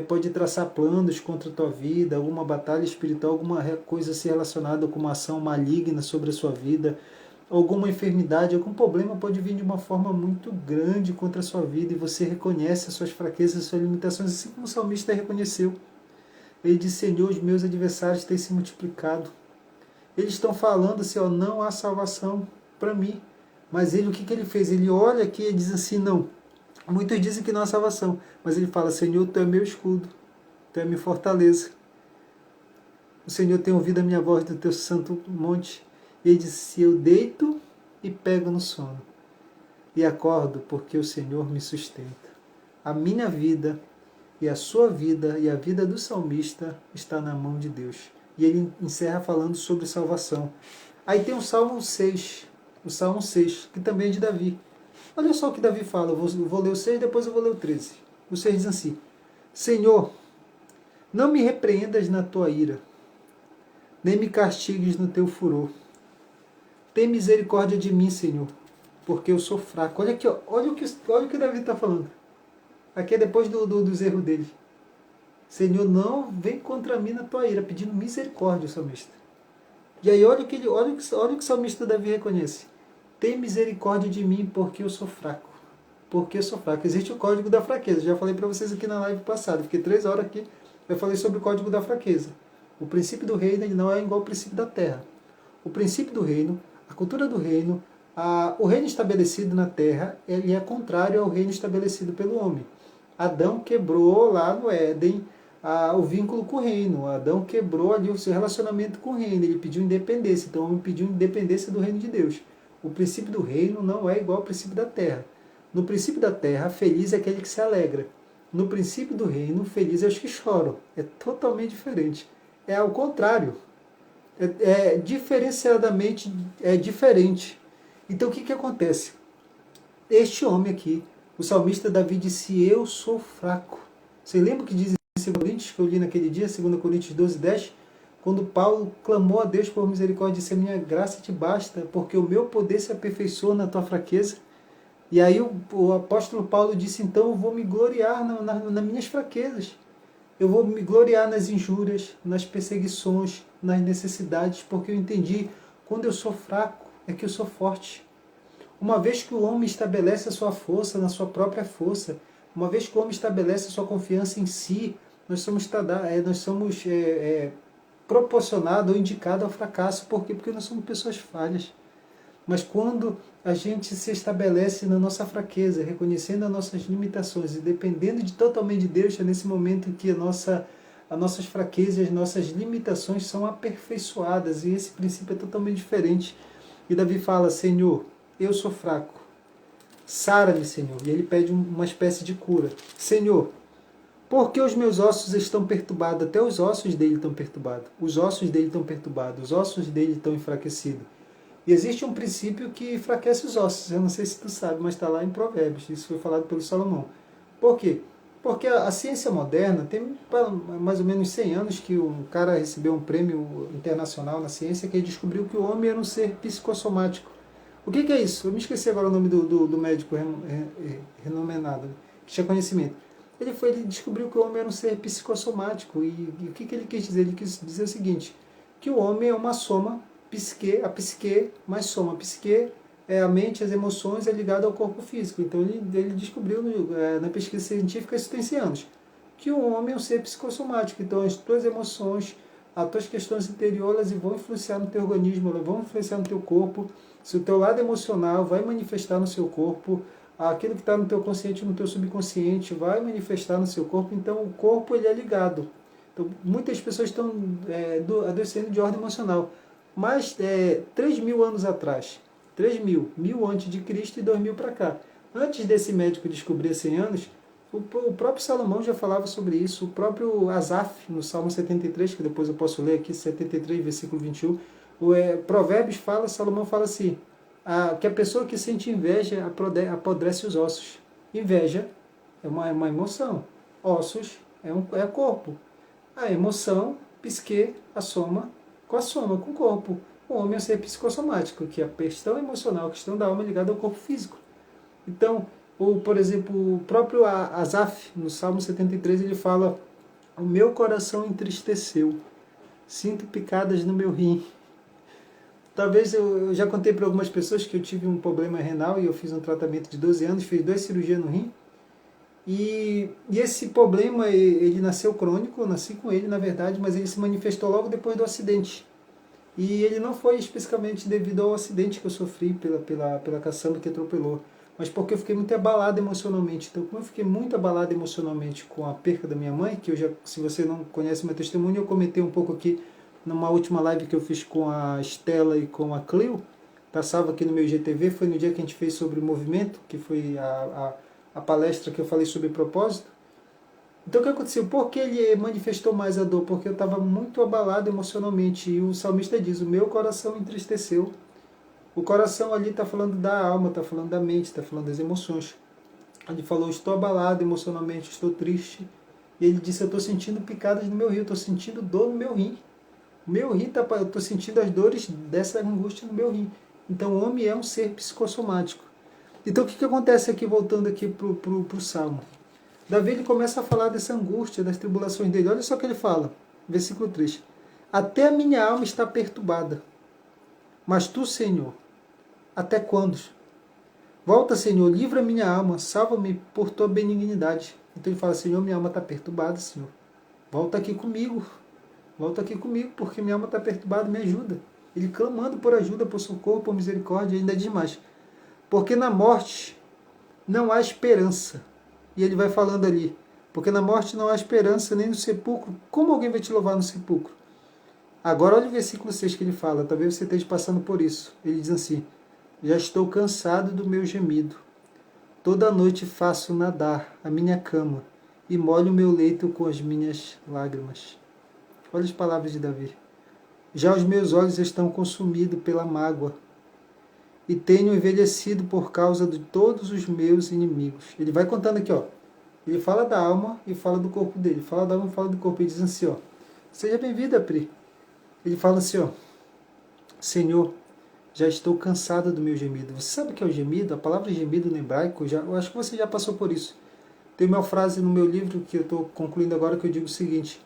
pode traçar planos contra a tua vida, alguma batalha espiritual, alguma coisa se relacionada com uma ação maligna sobre a sua vida, alguma enfermidade, algum problema pode vir de uma forma muito grande contra a sua vida, e você reconhece as suas fraquezas, as suas limitações, assim como o salmista reconheceu. Ele disse, Senhor, os meus adversários têm se multiplicado. Eles estão falando assim, não há salvação para mim. Mas ele, o que ele fez? Ele olha aqui e diz assim, não. Muitos dizem que não há salvação, mas ele fala, Senhor, Tu é meu escudo, Tu é minha fortaleza. O Senhor tem ouvido a minha voz do Teu santo monte. E ele disse, eu deito e pego no sono, e acordo porque o Senhor me sustenta. A minha vida e a sua vida e a vida do salmista está na mão de Deus. E ele encerra falando sobre salvação. Aí tem o Salmo 6, que também é de Davi. Olha só o que Davi fala, eu vou ler o 6, depois eu vou ler o 13. O 6 diz assim, Senhor, não me repreendas na tua ira, nem me castigues no teu furor. Tem misericórdia de mim, Senhor, porque eu sou fraco. Olha aqui, olha o que Davi está falando. Aqui é depois dos erros dele. Senhor, não vem contra mim na tua ira, pedindo misericórdia, o salmista. E aí olha o que o salmista Davi reconhece. Tem misericórdia de mim porque eu sou fraco. Porque eu sou fraco. Existe o código da fraqueza. Já falei para vocês aqui na live passada. Fiquei 3 horas aqui. Eu falei sobre o código da fraqueza. O princípio do reino ele não é igual ao princípio da terra. O princípio do reino, a cultura do reino, o reino estabelecido na terra, ele é contrário ao reino estabelecido pelo homem. Adão quebrou lá no Éden o vínculo com o reino. Adão quebrou ali o seu relacionamento com o reino. Ele pediu independência. Então o homem pediu independência do reino de Deus. O princípio do reino não é igual ao princípio da terra. No princípio da terra, feliz é aquele que se alegra. No princípio do reino, feliz é os que choram. É totalmente diferente. É ao contrário. Diferenciadamente diferente. Então o que acontece? Este homem aqui, o salmista Davi disse, eu sou fraco. Você lembra o que diz em 2 Coríntios, que eu li naquele dia, 2 Coríntios 12:10? Quando Paulo clamou a Deus por misericórdia, disse, a minha graça te basta, porque o meu poder se aperfeiçoa na tua fraqueza. E aí o apóstolo Paulo disse, então eu vou me gloriar nas minhas fraquezas. Eu vou me gloriar nas injúrias, nas perseguições, nas necessidades, porque eu entendi, quando eu sou fraco, é que eu sou forte. Uma vez que o homem estabelece a sua força na sua própria força, uma vez que o homem estabelece a sua confiança em si, nós somos proporcionado ou indicado ao fracasso. Por quê? Porque nós somos pessoas falhas. Mas quando a gente se estabelece na nossa fraqueza, reconhecendo as nossas limitações e dependendo totalmente de Deus, é nesse momento em que as nossas fraquezas e as nossas limitações são aperfeiçoadas. E esse princípio é totalmente diferente. E Davi fala: Senhor, eu sou fraco, sara-me, Senhor. E ele pede uma espécie de cura. Senhor, porque os meus ossos estão perturbados, até os ossos dele estão perturbados. Os ossos dele estão perturbados, os ossos dele estão enfraquecidos. E existe um princípio que enfraquece os ossos. Eu não sei se tu sabe, mas está lá em Provérbios. Isso foi falado pelo Salomão. Por quê? Porque a ciência moderna, tem mais ou menos 100 anos que um cara recebeu um prêmio internacional na ciência que ele descobriu que o homem era um ser psicossomático. O que é isso? Eu me esqueci agora o nome do médico renomenado, que tinha conhecimento. Ele descobriu que o homem era um ser psicossomático. E o que ele quis dizer? Ele quis dizer o seguinte, que o homem é uma soma, a psique mais soma. A psique é a mente, as emoções, é ligado ao corpo físico. Então ele descobriu na pesquisa científica, isso tem 100 anos, que o homem é um ser psicossomático. Então as tuas emoções, as tuas questões interiores, elas vão influenciar no teu organismo, elas vão influenciar no teu corpo. Se o teu lado emocional vai manifestar no seu corpo, aquilo que está no teu consciente, no teu subconsciente, vai manifestar no seu corpo. Então o corpo ele é ligado. Então, muitas pessoas estão adoecendo de ordem emocional. Mas 3.000 anos atrás, 1000 antes de Cristo e 2000 para cá, antes desse médico descobrir 100 anos, o próprio Salomão já falava sobre isso. O próprio Asaf, no Salmo 73, que depois eu posso ler aqui, 73, versículo 21, Provérbios fala, Salomão fala assim, que a pessoa que sente inveja apodrece os ossos. Inveja é uma emoção. Ossos é corpo. A emoção, psique, a soma com o corpo. O homem é um ser psicossomático, que é a questão emocional, a questão da alma ligada ao corpo físico. Então, por exemplo, o próprio Asaf, no Salmo 73, ele fala: o meu coração entristeceu, sinto picadas no meu rim. Talvez eu já contei para algumas pessoas que eu tive um problema renal e eu fiz um tratamento de 12 anos, fiz 2 cirurgias no rim. E esse problema, ele nasceu crônico, eu nasci com ele na verdade, mas ele se manifestou logo depois do acidente. E ele não foi especificamente devido ao acidente que eu sofri pela caçamba que atropelou, mas porque eu fiquei muito abalado emocionalmente. Então, como eu fiquei muito abalado emocionalmente com a perca da minha mãe, que se você não conhece meu testemunho, eu comentei um pouco aqui numa última live que eu fiz com a Estela e com a Clio, passava aqui no meu GTV, foi no dia que a gente fez sobre o movimento, que foi a palestra que eu falei sobre propósito. Então o que aconteceu? Por que ele manifestou mais a dor? Porque eu estava muito abalado emocionalmente. E o salmista diz, o meu coração entristeceu. O coração ali está falando da alma, está falando da mente, está falando das emoções. Ele falou, estou abalado emocionalmente, estou triste. E ele disse, eu estou sentindo picadas no meu rim, eu estou sentindo dor no meu rim. O meu rim, eu estou sentindo as dores dessa angústia no meu rim. Então o homem é um ser psicossomático. Então o que acontece aqui, voltando aqui para o Salmo? Davi ele começa a falar dessa angústia, das tribulações dele. Olha só o que ele fala, versículo 3. Até a minha alma está perturbada. Mas tu, Senhor, até quando? Volta, Senhor, livra minha alma, salva-me por tua benignidade. Então ele fala, Senhor, minha alma está perturbada, Senhor. Volta aqui comigo, porque minha alma está perturbada, me ajuda. Ele clamando por ajuda, por socorro, por misericórdia, ainda diz mais. Porque na morte não há esperança. E ele vai falando ali, porque na morte não há esperança, nem no sepulcro. Como alguém vai te louvar no sepulcro? Agora olha o versículo 6 que ele fala, talvez você esteja passando por isso. Ele diz assim, já estou cansado do meu gemido. Toda noite faço nadar a minha cama e molho o meu leito com as minhas lágrimas. Olha as palavras de Davi. Já os meus olhos estão consumidos pela mágoa e tenho envelhecido por causa de todos os meus inimigos. Ele vai contando aqui, ó. Ele fala da alma e fala do corpo dele. Fala da alma e fala do corpo. Ele diz assim, ó. Seja bem-vinda, Pri. Ele fala assim, ó. Senhor, já estou cansado do meu gemido. Você sabe o que é o gemido? A palavra gemido no hebraico, eu acho que você já passou por isso. Tem uma frase no meu livro que eu estou concluindo agora que eu digo o seguinte.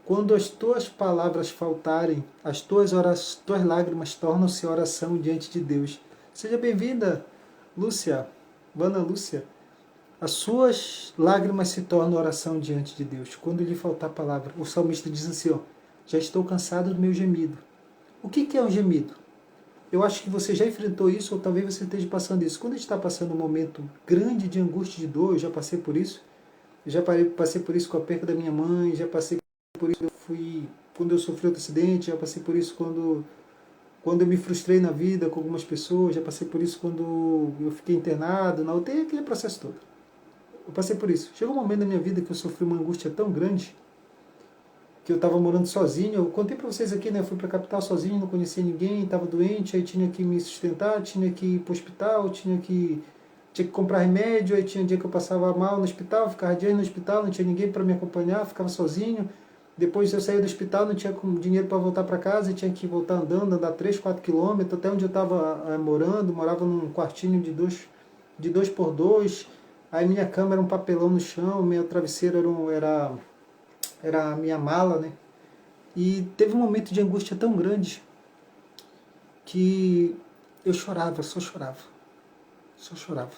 Quando as tuas palavras faltarem, as tuas lágrimas tornam-se oração diante de Deus. Seja bem-vinda, Lúcia, Ana Lúcia. As suas lágrimas se tornam oração diante de Deus. Quando lhe faltar palavra, o salmista diz assim, ó, já estou cansado do meu gemido. O que é um gemido? Eu acho que você já enfrentou isso, ou talvez você esteja passando isso. Quando a gente está passando um momento grande de angústia e de dor, eu já passei por isso. Eu já passei por isso com a perda da minha mãe, já passei por isso quando eu sofri outro acidente, já passei por isso quando eu me frustrei na vida com algumas pessoas, já passei por isso quando eu fiquei internado, na UTI, aquele processo todo. Eu passei por isso. Chegou um momento na minha vida que eu sofri uma angústia tão grande que eu estava morando sozinho. Eu contei para vocês aqui, né? Eu fui para a capital sozinho, não conhecia ninguém, estava doente, aí tinha que me sustentar, tinha que ir para o hospital, tinha que comprar remédio, aí tinha dia que eu passava mal no hospital, ficava dias no hospital, não tinha ninguém para me acompanhar, ficava sozinho. Depois eu saí do hospital, não tinha dinheiro para voltar para casa, tinha que voltar andando, andar 3, 4 quilômetros, até onde eu estava morando, morava num quartinho de 2 por 2. Aí minha cama era um papelão no chão, meu travesseiro era a minha mala, né? E teve um momento de angústia tão grande que eu chorava, só chorava, só chorava.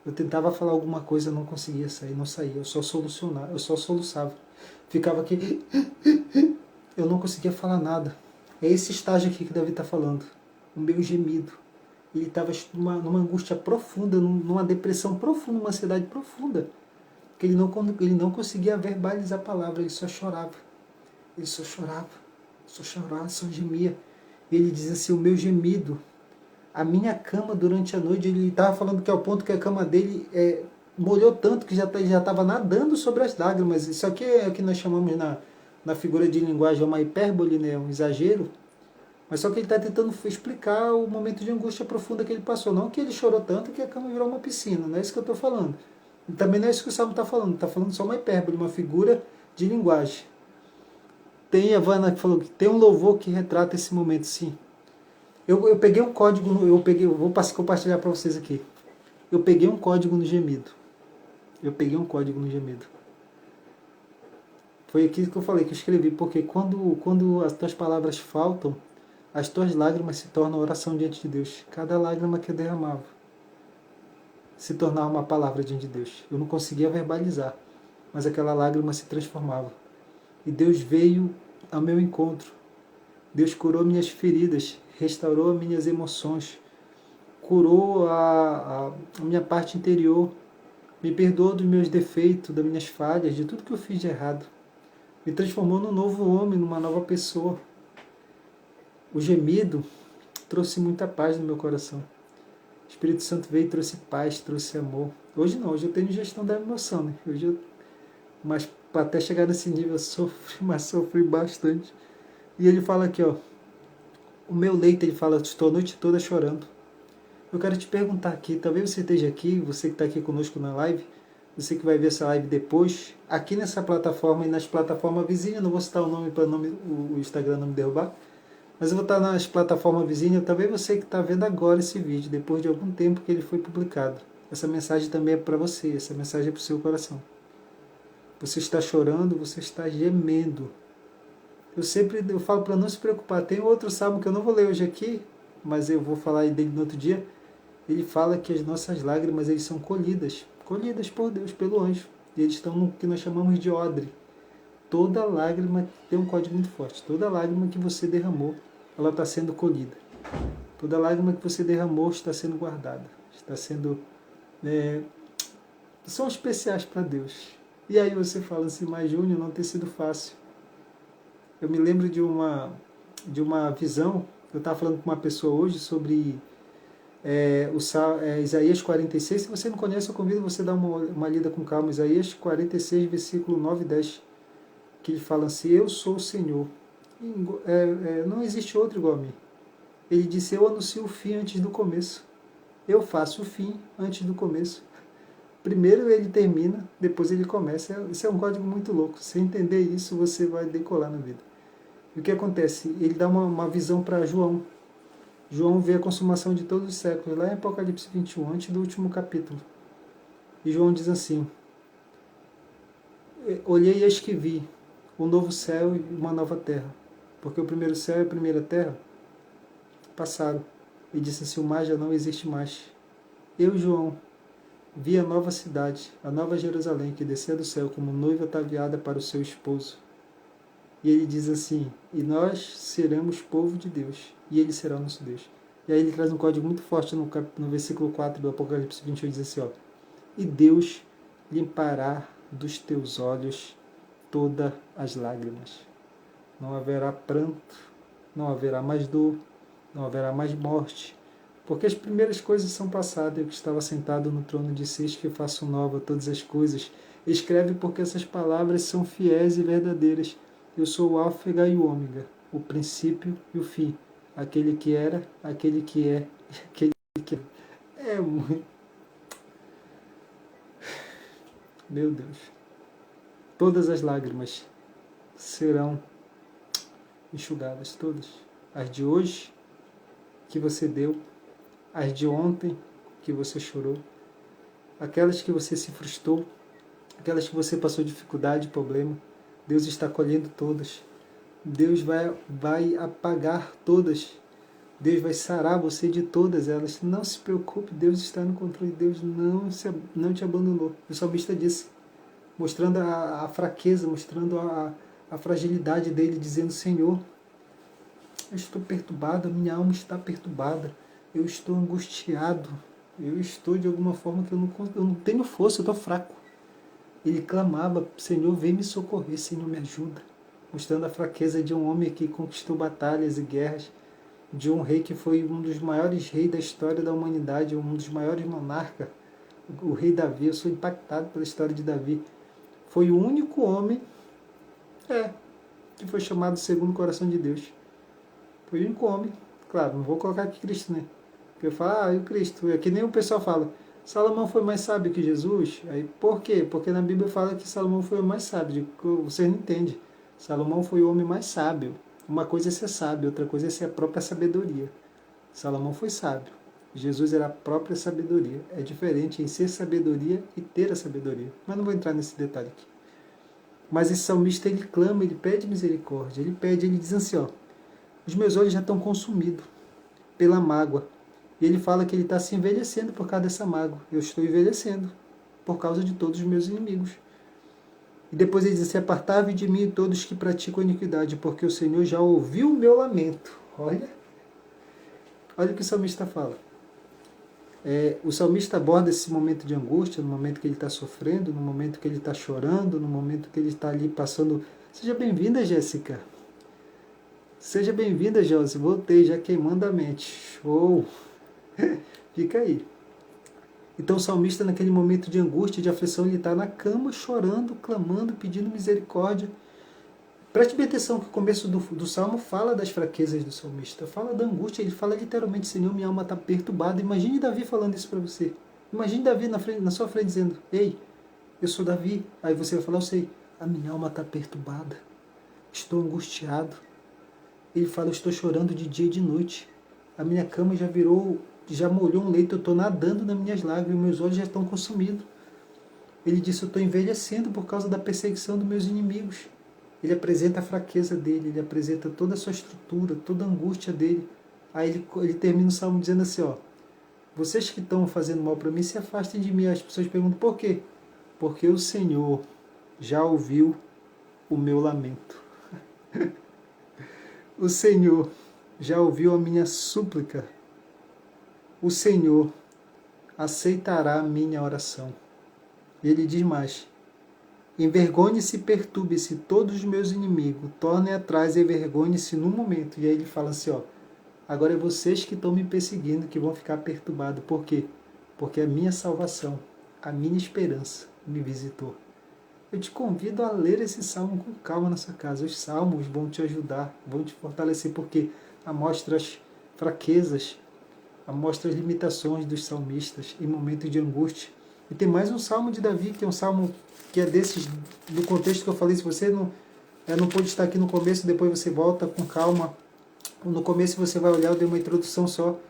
Eu tentava falar alguma coisa, não conseguia sair, não saía, eu só soluçava. Ficava aqui, eu não conseguia falar nada. É esse estágio aqui que Davi está falando, o meu gemido. Ele estava numa angústia profunda, numa depressão profunda, numa ansiedade profunda, que ele não conseguia verbalizar a palavra, ele só chorava. Ele só chorava, só gemia. Ele diz assim, o meu gemido, a minha cama durante a noite, ele estava falando que ao ponto que a cama dele molhou tanto que já estava nadando sobre as lágrimas. Isso aqui é o que nós chamamos na figura de linguagem uma hipérbole, né, um exagero. Mas só que ele está tentando explicar o momento de angústia profunda que ele passou. Não que ele chorou tanto que a cama virou uma piscina, não é isso que eu estou falando. E também não é isso que o Salmo está falando só uma hipérbole, uma figura de linguagem. Tem a Vana que falou que tem um louvor que retrata esse momento, sim. Eu peguei um código, eu vou compartilhar para vocês aqui. Eu peguei um código no gemido. Eu peguei um código no gemido. Foi aquilo que eu falei, que eu escrevi, porque quando as tuas palavras faltam, as tuas lágrimas se tornam oração diante de Deus. Cada lágrima que eu derramava se tornava uma palavra diante de Deus. Eu não conseguia verbalizar, mas aquela lágrima se transformava. E Deus veio ao meu encontro. Deus curou minhas feridas, restaurou minhas emoções, curou a minha parte interior, me perdoou dos meus defeitos, das minhas falhas, de tudo que eu fiz de errado. Me transformou num novo homem, numa nova pessoa. O gemido trouxe muita paz no meu coração. O Espírito Santo veio e trouxe paz, trouxe amor. Hoje não, hoje eu tenho gestão da emoção, né? Mas até chegar nesse nível eu sofri, mas sofri bastante. E ele fala aqui, ó, o meu leito, ele fala, estou a noite toda chorando. Eu quero te perguntar aqui, talvez você esteja aqui, você que está aqui conosco na live, você que vai ver essa live depois, aqui nessa plataforma e nas plataformas vizinhas, não vou citar o nome para o Instagram não me derrubar, mas eu vou estar nas plataformas vizinhas, talvez você que está vendo agora esse vídeo, depois de algum tempo que ele foi publicado. Essa mensagem também é para você, essa mensagem é para o seu coração. Você está chorando, você está gemendo. Eu falo para não se preocupar. Tem outro salmo que eu não vou ler hoje aqui, mas eu vou falar dele no outro dia. Ele fala que as nossas lágrimas eles são colhidas por Deus, pelo anjo. E eles estão no que nós chamamos de odre. Toda lágrima tem um código muito forte. Toda lágrima que você derramou, ela está sendo colhida. Toda lágrima que você derramou está sendo guardada. Está sendo... são especiais para Deus. E aí você fala assim, mas Júnior, não tem sido fácil. Eu me lembro de uma visão, eu estava falando com uma pessoa hoje sobre Isaías 46. Se você não conhece, eu convido você a dar uma lida com calma. Isaías 46, versículo 9 e 10, que ele fala assim, eu sou o Senhor, não existe outro igual a mim. Ele disse, eu anuncio o fim antes do começo. Eu faço o fim antes do começo. Primeiro ele termina, depois ele começa. Isso é um código muito louco. Se entender isso, você vai decolar na vida. E o que acontece? Ele dá uma visão para João. João vê a consumação de todos os séculos, lá em Apocalipse 21, antes do último capítulo. E João diz assim, olhei e eis que vi um novo céu e uma nova terra, porque o primeiro céu e a primeira terra passaram. E disse assim, o mar já não existe mais. Eu, João, vi a nova cidade, a nova Jerusalém, que descia do céu como noiva ataviada para o seu esposo. E ele diz assim, e nós seremos povo de Deus, e ele será o nosso Deus. E aí ele traz um código muito forte no versículo 4 do Apocalipse 28, diz assim, ó, e Deus limpará dos teus olhos todas as lágrimas. Não haverá pranto, não haverá mais dor, não haverá mais morte, porque as primeiras coisas são passadas. Eu que estava sentado no trono disse, eis que faço nova todas as coisas. Escreve, porque essas palavras são fiéis e verdadeiras. Eu sou o Alfa e o Ômega, o princípio e o fim, aquele que era, aquele que é, aquele que é muito. Meu Deus. Todas as lágrimas serão enxugadas, todas. As de hoje, que você deu, as de ontem, que você chorou, aquelas que você se frustrou, aquelas que você passou dificuldade, problema, Deus está colhendo todas. Deus vai apagar todas. Deus vai sarar você de todas elas. Não se preocupe, Deus está no controle. Deus não te abandonou. O salmista disse, mostrando a fraqueza, mostrando a fragilidade dele, dizendo, Senhor, eu estou perturbado, a minha alma está perturbada, eu estou angustiado, eu estou de alguma forma que eu não tenho força, eu estou fraco. Ele clamava, Senhor, vem me socorrer, Senhor, me ajuda. Mostrando a fraqueza de um homem que conquistou batalhas e guerras, de um rei que foi um dos maiores reis da história da humanidade, um dos maiores monarcas, o rei Davi. Eu sou impactado pela história de Davi. Foi o único homem que foi chamado segundo o coração de Deus. Foi o único homem. Claro, não vou colocar aqui Cristo, né? Porque eu falo, e o Cristo? É que nem o pessoal fala, Salomão foi mais sábio que Jesus? Aí, por quê? Porque na Bíblia fala que Salomão foi o mais sábio. Vocês não entendem. Salomão foi o homem mais sábio. Uma coisa é ser sábio, outra coisa é ser a própria sabedoria. Salomão foi sábio. Jesus era a própria sabedoria. É diferente em ser sabedoria e ter a sabedoria. Mas não vou entrar nesse detalhe aqui. Mas esse salmista, ele clama, ele pede misericórdia. Ele diz assim, ó, os meus olhos já estão consumidos pela mágoa. E ele fala que ele está se envelhecendo por causa dessa mágoa. Eu estou envelhecendo por causa de todos os meus inimigos. E depois ele diz assim, apartai-vos de mim todos que praticam iniquidade, porque o Senhor já ouviu o meu lamento. Olha o que o salmista fala. O salmista aborda esse momento de angústia, no momento que ele está sofrendo, no momento que ele está chorando, no momento que ele está ali passando... Seja bem-vinda, Jéssica. Seja bem-vinda, Josi. Voltei, já queimando a mente. Show! Fica aí. Então o salmista, naquele momento de angústia, de aflição, ele está na cama, chorando, clamando, pedindo misericórdia. Preste bem atenção que o começo do salmo fala das fraquezas do salmista, fala da angústia, ele fala literalmente, Senhor, minha alma está perturbada. Imagine Davi falando isso para você. Imagine Davi na sua frente dizendo, ei, eu sou Davi. Aí você vai falar, eu sei, a minha alma está perturbada, estou angustiado. Ele fala, eu estou chorando de dia e de noite, a minha cama já molhou um leito, eu estou nadando nas minhas lágrimas, meus olhos já estão consumidos. Ele disse, eu estou envelhecendo por causa da perseguição dos meus inimigos. Ele apresenta a fraqueza dele, ele apresenta toda a sua estrutura, toda a angústia dele. Aí ele termina o salmo dizendo assim, ó, vocês que estão fazendo mal para mim, se afastem de mim. As pessoas perguntam, por quê? Porque o Senhor já ouviu o meu lamento. O Senhor já ouviu a minha súplica. O Senhor aceitará a minha oração. E ele diz mais, envergonhe-se e perturbe-se todos os meus inimigos, tornem atrás e envergonhe-se no momento. E aí ele fala assim, ó, agora é vocês que estão me perseguindo que vão ficar perturbados. Por quê? Porque a minha salvação, a minha esperança me visitou. Eu te convido a ler esse salmo com calma na sua casa. Os salmos vão te ajudar, vão te fortalecer, porque mostra as fraquezas, mostra as limitações dos salmistas em momentos de angústia. E tem mais um salmo de Davi, que é um salmo que é desses, do contexto que eu falei. Se você não pôde estar aqui no começo, depois você volta com calma. No começo você vai olhar, eu dei uma introdução só,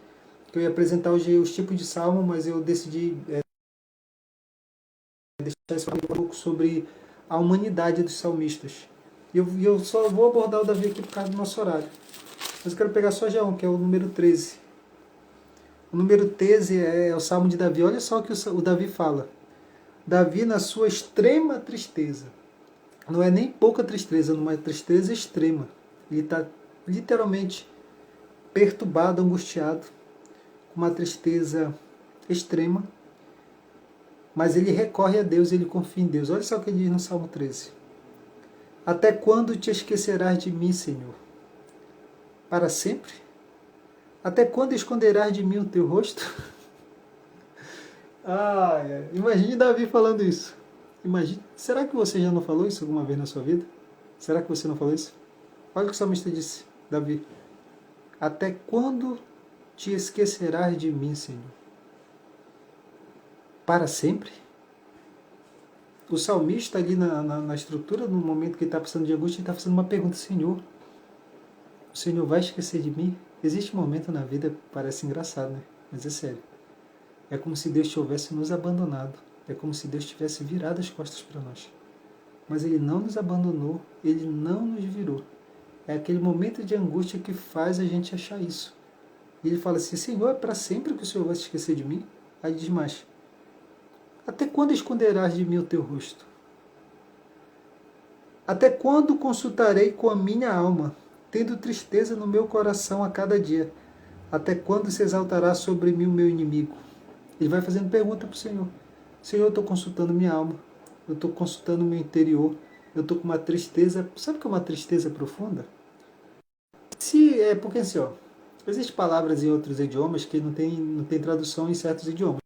que eu ia apresentar hoje os tipos de salmo, mas eu decidi deixar um pouco sobre a humanidade dos salmistas. E eu só vou abordar o Davi aqui por causa do nosso horário. Mas eu quero pegar só já um, que é o número 13. O número 13 é o salmo de Davi. Olha só o que o Davi fala. Davi, na sua extrema tristeza. não é nem pouca tristeza, numa tristeza extrema. Ele está literalmente perturbado, angustiado, com uma tristeza extrema, mas ele recorre a Deus, ele confia em Deus. Olha só o que ele diz no Salmo 13. Até quando te esquecerás de mim, Senhor? Para sempre? Até quando esconderás de mim o teu rosto? Imagine Davi falando isso. Imagine. Será que você já não falou isso alguma vez na sua vida? Será que você não falou isso? Olha o que o salmista disse, Davi. Até quando te esquecerás de mim, Senhor? Para sempre? O salmista ali na estrutura, no momento que ele está passando de angústia, ele está fazendo uma pergunta: Senhor, o Senhor vai esquecer de mim? Existe um momento na vida, parece engraçado, né? Mas é sério. É como se Deus tivesse nos abandonado. É como se Deus tivesse virado as costas para nós. Mas Ele não nos abandonou, Ele não nos virou. É aquele momento de angústia que faz a gente achar isso. E ele fala assim: Senhor, é para sempre que o Senhor vai se esquecer de mim? Aí diz mais: até quando esconderás de mim o teu rosto? Até quando consultarei com a minha alma, tendo tristeza no meu coração a cada dia? Até quando se exaltará sobre mim o meu inimigo? Ele vai fazendo pergunta para o Senhor. Senhor, eu estou consultando minha alma, eu estou consultando meu interior, eu estou com uma tristeza. Sabe o que é uma tristeza profunda? Porque assim, ó, existem palavras em outros idiomas que não tem tradução em certos idiomas.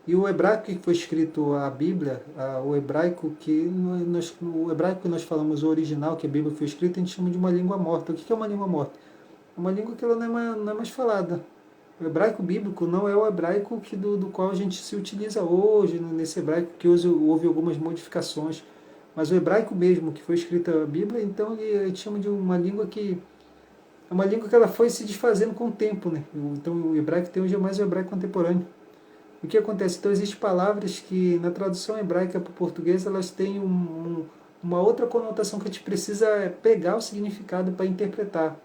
E o hebraico que foi escrito a Bíblia, o hebraico que nós falamos, o original, que a Bíblia foi escrita, a gente chama de uma língua morta. O que é uma língua morta? É uma língua que ela não é mais falada. O hebraico bíblico não é o hebraico do qual a gente se utiliza hoje, nesse hebraico que houve algumas modificações. Mas o hebraico mesmo, que foi escrita a Bíblia, então a gente chama de uma língua que é uma língua que ela foi se desfazendo com o tempo, né? Então o hebraico que tem hoje é mais o hebraico contemporâneo. O que acontece? Então existem palavras que na tradução hebraica para o português elas têm uma outra conotação que a gente precisa pegar o significado para interpretar.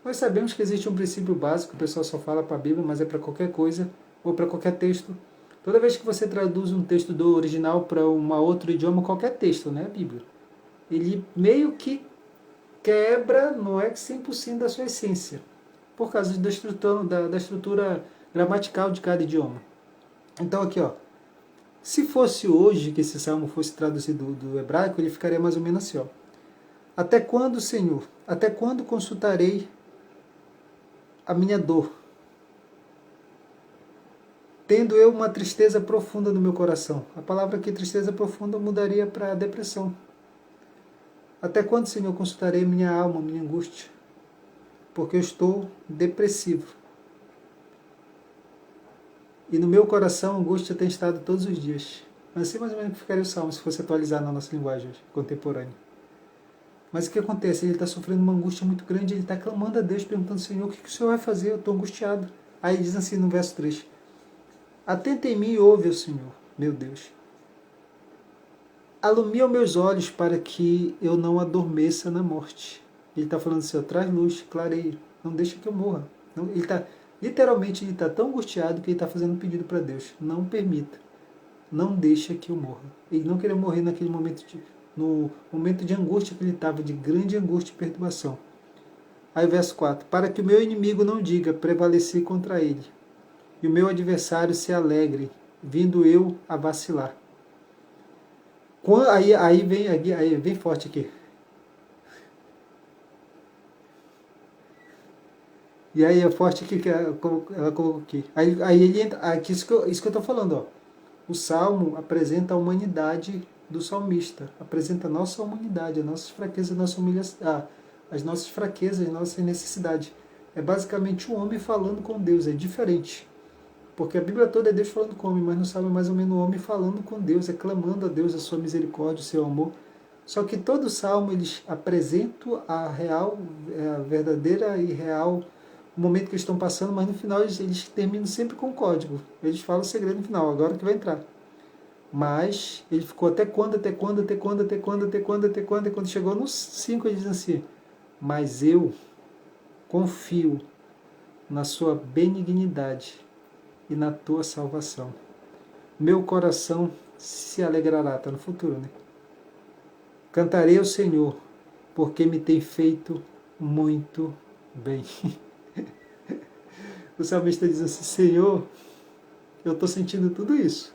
Nós sabemos que existe um princípio básico, o pessoal só fala para a Bíblia, mas é para qualquer coisa ou para qualquer texto. Toda vez que você traduz um texto do original para um outro idioma, qualquer texto, né, a Bíblia, ele meio que quebra, não é 100% da sua essência, por causa da estrutura gramatical de cada idioma. Então aqui, ó, se fosse hoje que esse salmo fosse traduzido do hebraico, ele ficaria mais ou menos assim, ó. Até quando, Senhor? Até quando consultarei a minha dor, tendo eu uma tristeza profunda no meu coração? A palavra aqui, tristeza profunda, mudaria para depressão. Até quando, Senhor, consultarei minha alma, minha angústia? Porque eu estou depressivo. E no meu coração a angústia tem estado todos os dias. Assim mais ou menos que ficaria o salmo se fosse atualizar na nossa linguagem contemporânea. Mas o que acontece? Ele está sofrendo uma angústia muito grande, ele está clamando a Deus, perguntando: Senhor, o que o Senhor vai fazer? Eu estou angustiado. Aí diz assim no verso 3: Atenta em mim e ouve, Senhor, meu Deus. Alumia os meus olhos para que eu não adormeça na morte. Ele está falando assim: traz luz, clareia, não deixa que eu morra. Não, literalmente ele está tão angustiado que ele está fazendo um pedido para Deus: não permita, não deixa que eu morra. Ele não queria morrer naquele momento, no momento de angústia que ele estava, de grande angústia e perturbação. Aí verso 4: para que o meu inimigo não diga, prevaleci contra ele, e o meu adversário se alegre, vindo eu a vacilar. Aí vem forte aqui. E aí é forte aqui que ela colocou aqui. Aí ele entra. Aqui, isso que eu estou falando, ó. O Salmo apresenta a humanidade do salmista, apresenta a nossa humanidade, as nossas fraquezas, as nossas fraquezas, as nossas necessidades. É basicamente o homem falando com Deus, é diferente. Porque a Bíblia toda é Deus falando com o homem, mas no Salmo é mais ou menos o homem falando com Deus, é clamando a Deus a sua misericórdia, o seu amor. Só que todo Salmo eles apresentam a real, a verdadeira e real o momento que eles estão passando, mas no final eles terminam sempre com um código. Eles falam o segredo no final, agora que vai entrar. Mas ele ficou até quando, até quando, até quando, até quando, até quando, até quando, e quando chegou nos 5 ele diz assim: mas eu confio na sua benignidade e na tua salvação. Meu coração se alegrará, está no futuro, né? Cantarei ao Senhor, porque me tem feito muito bem. O salmista diz assim: Senhor, eu estou sentindo tudo isso.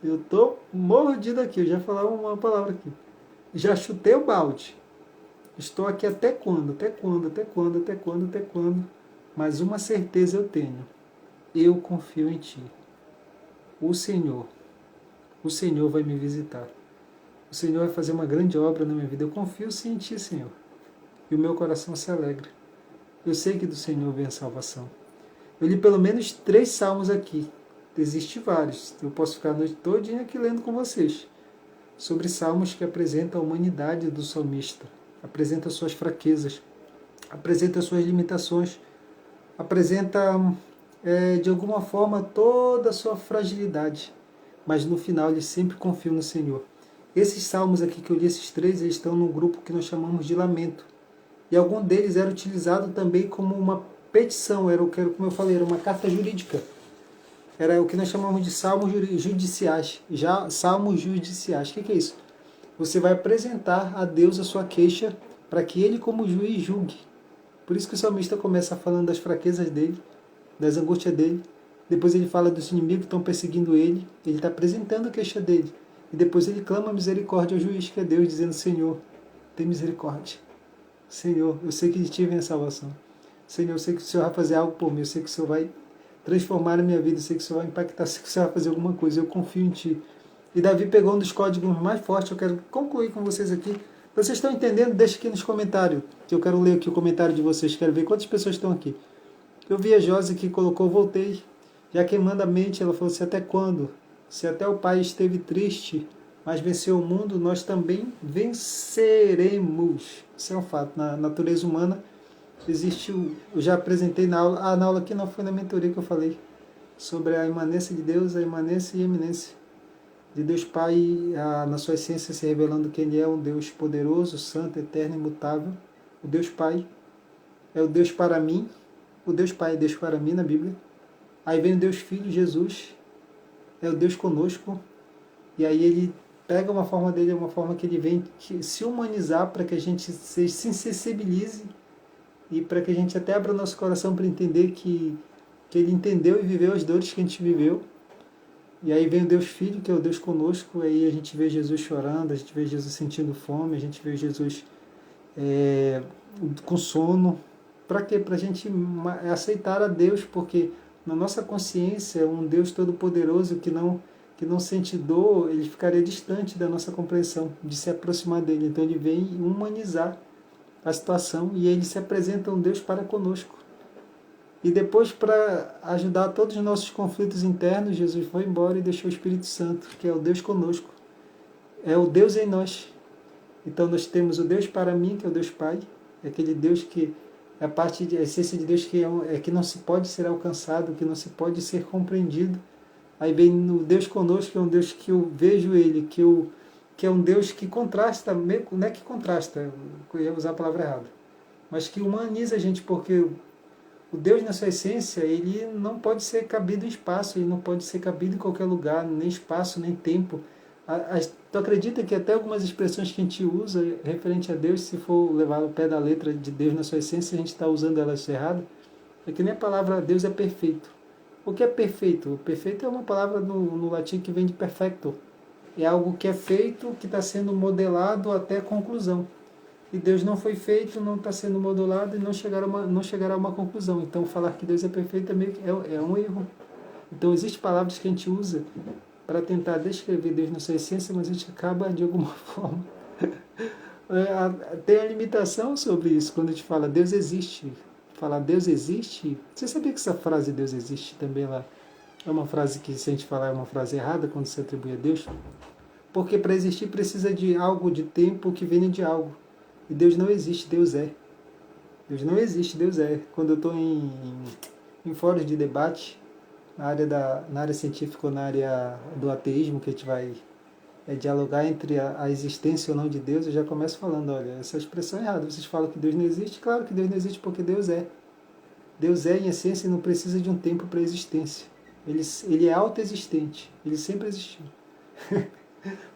Eu estou mordido aqui. Eu já falava uma palavra aqui. Já chutei o balde. Estou aqui até quando? Até quando? Até quando? Até quando? Até quando? Mas uma certeza eu tenho. Eu confio em Ti. O Senhor vai me visitar. O Senhor vai fazer uma grande obra na minha vida. Eu confio sim em Ti, Senhor. E o meu coração se alegra. Eu sei que do Senhor vem a salvação. Eu li pelo menos 3 salmos aqui. Existem vários. Eu posso ficar a noite todinha aqui lendo com vocês. Sobre salmos que apresentam a humanidade do salmista. Apresenta suas fraquezas. Apresenta suas limitações. Apresenta, de alguma forma, toda a sua fragilidade. Mas no final ele sempre confia no Senhor. Esses salmos aqui que eu li, esses 3, eles estão num grupo que nós chamamos de lamento. E algum deles era utilizado também como uma petição, como eu falei, era uma carta jurídica. Era o que nós chamamos de salmos judiciais. Salmos judiciais. O que é isso? Você vai apresentar a Deus a sua queixa para que Ele, como juiz, julgue. Por isso que o salmista começa falando das fraquezas dele, das angústias dele. Depois ele fala dos inimigos que estão perseguindo ele. Ele está apresentando a queixa dele. E depois ele clama misericórdia ao juiz, que é Deus, dizendo: Senhor, tem misericórdia. Senhor, eu sei que de Ti vem a salvação. Senhor, eu sei que o Senhor vai fazer algo por mim. Eu sei que o Senhor vai transformar a minha vida. Eu sei que o Senhor vai impactar. Eu sei que o Senhor vai fazer alguma coisa. Eu confio em Ti. E Davi pegou um dos códigos mais fortes. Eu quero concluir com vocês aqui. Vocês estão entendendo? Deixa aqui nos comentários, que eu quero ler aqui o comentário de vocês. Quero ver quantas pessoas estão aqui. Eu vi a Josi que colocou: voltei, já queimando a mente. Ela falou: se até quando? Se até o Pai esteve triste, mas venceu o mundo, nós também venceremos. Isso é um fato. Na natureza humana existe eu já apresentei na aula. Na aula aqui não foi na mentoria que eu falei sobre a imanência de Deus, a imanência e a eminência de Deus Pai, na sua essência se revelando que Ele é um Deus poderoso, santo, eterno, imutável. O Deus Pai é o Deus para mim. O Deus Pai é Deus para mim na Bíblia. Aí vem o Deus Filho, Jesus, é o Deus conosco. E aí Ele pega uma forma dele, uma forma que Ele vem se humanizar para que a gente se sensibilize e para que a gente até abra nosso coração para entender que Ele entendeu e viveu as dores que a gente viveu. E aí vem o Deus Filho, que é o Deus conosco, aí a gente vê Jesus chorando, a gente vê Jesus sentindo fome, a gente vê Jesus com sono. Para quê? Para a gente aceitar a Deus, porque na nossa consciência, um Deus todo-poderoso que não sente dor, ele ficaria distante da nossa compreensão, de se aproximar dele. Então ele vem humanizar a situação e ele se apresenta um Deus para conosco. E depois, para ajudar todos os nossos conflitos internos, Jesus foi embora e deixou o Espírito Santo, que é o Deus conosco. É o Deus em nós. Então nós temos o Deus para mim, que é o Deus Pai. É aquele Deus que é a essência de Deus que não se pode ser alcançado, que não se pode ser compreendido. Aí vem o Deus conosco, que é um Deus que eu vejo Ele, que é um Deus que contrasta, não é que contrasta, eu ia usar a palavra errada, mas que humaniza a gente, porque o Deus, na sua essência, ele não pode ser cabido em espaço, ele não pode ser cabido em qualquer lugar, nem espaço, nem tempo. Tu acredita que até algumas expressões que a gente usa referente a Deus, se for levar o pé da letra de Deus na sua essência, a gente está usando elas errado? É que nem a palavra Deus é perfeito. O que é perfeito? Perfeito é uma palavra no latim que vem de perfecto. É algo que é feito, que está sendo modelado até a conclusão. E Deus não foi feito, não está sendo modelado e não chegará a uma conclusão. Então falar que Deus é perfeito é um erro. Então existem palavras que a gente usa para tentar descrever Deus na sua essência, mas a gente acaba de alguma forma tem a limitação sobre isso. Quando a gente fala Deus existe, falar Deus existe, você sabia que essa frase Deus existe também lá é uma frase que, se a gente falar, é uma frase errada quando se atribui a Deus? Porque para existir precisa de algo, de tempo que venha de algo. E Deus não existe, Deus é. Deus não existe, Deus é. Quando eu estou em fóruns de debate, na área científica ou na área do ateísmo, que a gente vai dialogar entre a existência ou não de Deus, eu já começo falando: olha, essa expressão é errada. Vocês falam que Deus não existe? Claro que Deus não existe, porque Deus é. Deus é, em essência, e não precisa de um tempo para a existência. Ele é autoexistente. Ele sempre existiu.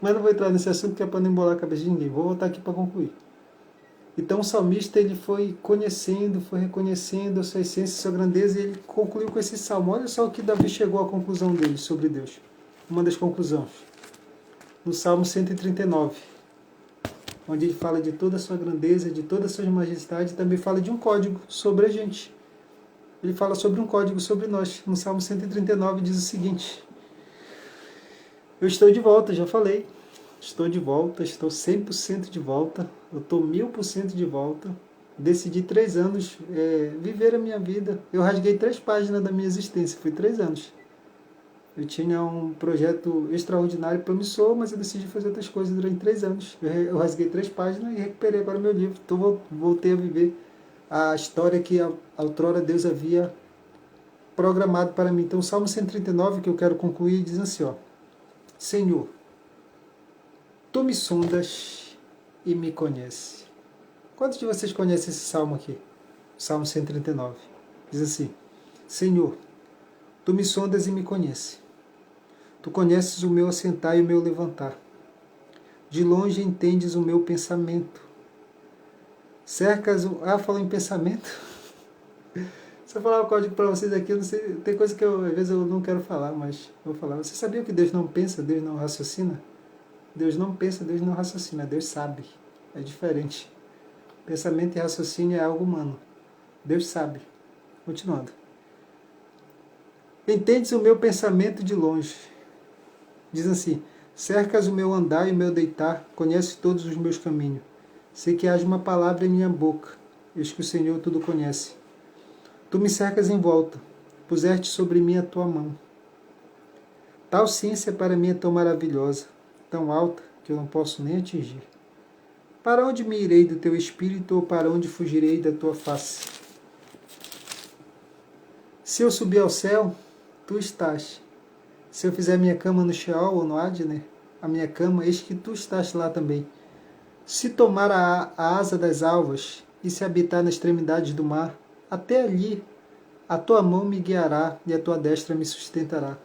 Mas não vou entrar nesse assunto que é para não embolar a cabeça de ninguém. Vou voltar aqui para concluir. Então o salmista ele foi conhecendo, foi reconhecendo a sua essência, a sua grandeza, e ele concluiu com esse salmo. Olha só o que Davi chegou à conclusão dele sobre Deus. Uma das conclusões. No Salmo 139, onde ele fala de toda a sua grandeza, de toda a sua majestade, e também fala de um código sobre a gente. Ele fala sobre um código sobre nós. No Salmo 139 diz o seguinte: eu estou de volta, já falei. Estou de volta, estou 100% de volta, eu estou 1000% de volta. Decidi 3 anos viver a minha vida. Eu rasguei 3 páginas da minha existência, foi 3 anos. Eu tinha um projeto extraordinário, promissor, mas eu decidi fazer outras coisas durante 3 anos. Eu rasguei 3 páginas e recuperei agora meu livro. Então voltei a viver a história que outrora Deus havia programado para mim. Então o Salmo 139, que eu quero concluir, diz assim, ó: Senhor, Tu me sondas e me conheces. Quantos de vocês conhecem esse salmo aqui? O Salmo 139. Diz assim: Senhor, Tu me sondas e me conheces. Tu conheces o meu assentar e o meu levantar. De longe entendes o meu pensamento. Cercas o... falou em pensamento. Se eu falar o código para vocês aqui, eu não sei, tem coisa que às vezes eu não quero falar, mas eu vou falar. Você sabia que Deus não pensa, Deus não raciocina? Deus não pensa, Deus não raciocina, Deus sabe. É diferente. Pensamento e raciocínio é algo humano. Deus sabe. Continuando. Entendes o meu pensamento de longe. Diz assim: cercas o meu andar e o meu deitar, conheces todos os meus caminhos. Sei que haja uma palavra em minha boca, eis que o Senhor tudo conhece. Tu me cercas em volta, puseste sobre mim a tua mão. Tal ciência para mim é tão maravilhosa, tão alta, que eu não posso nem atingir. Para onde me irei do teu espírito, ou para onde fugirei da tua face? Se eu subir ao céu, tu estás. Se eu fizer minha cama no Sheol ou no Adner, a minha cama, eis que tu estás lá também. Se tomar a asa das alvas, e se habitar nas extremidades do mar, até ali a tua mão me guiará, e a tua destra me sustentará.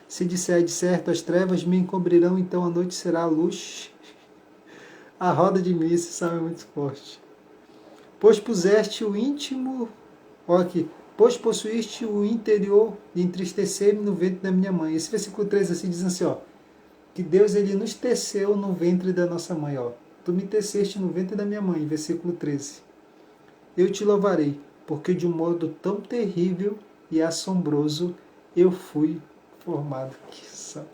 Se disser de certo, as trevas me encobrirão, então a noite será a luz. A roda de mim, esse salmo é muito forte. Pois puseste o íntimo, olha aqui, pois possuíste o interior de entristecer-me no ventre da minha mãe. Esse versículo 3 assim diz assim, ó, que Deus ele nos teceu no ventre da nossa mãe, ó. Tu me teceste no ventre da minha mãe, versículo 13. Eu te louvarei, porque de um modo tão terrível e assombroso eu fui formado. Que salmo.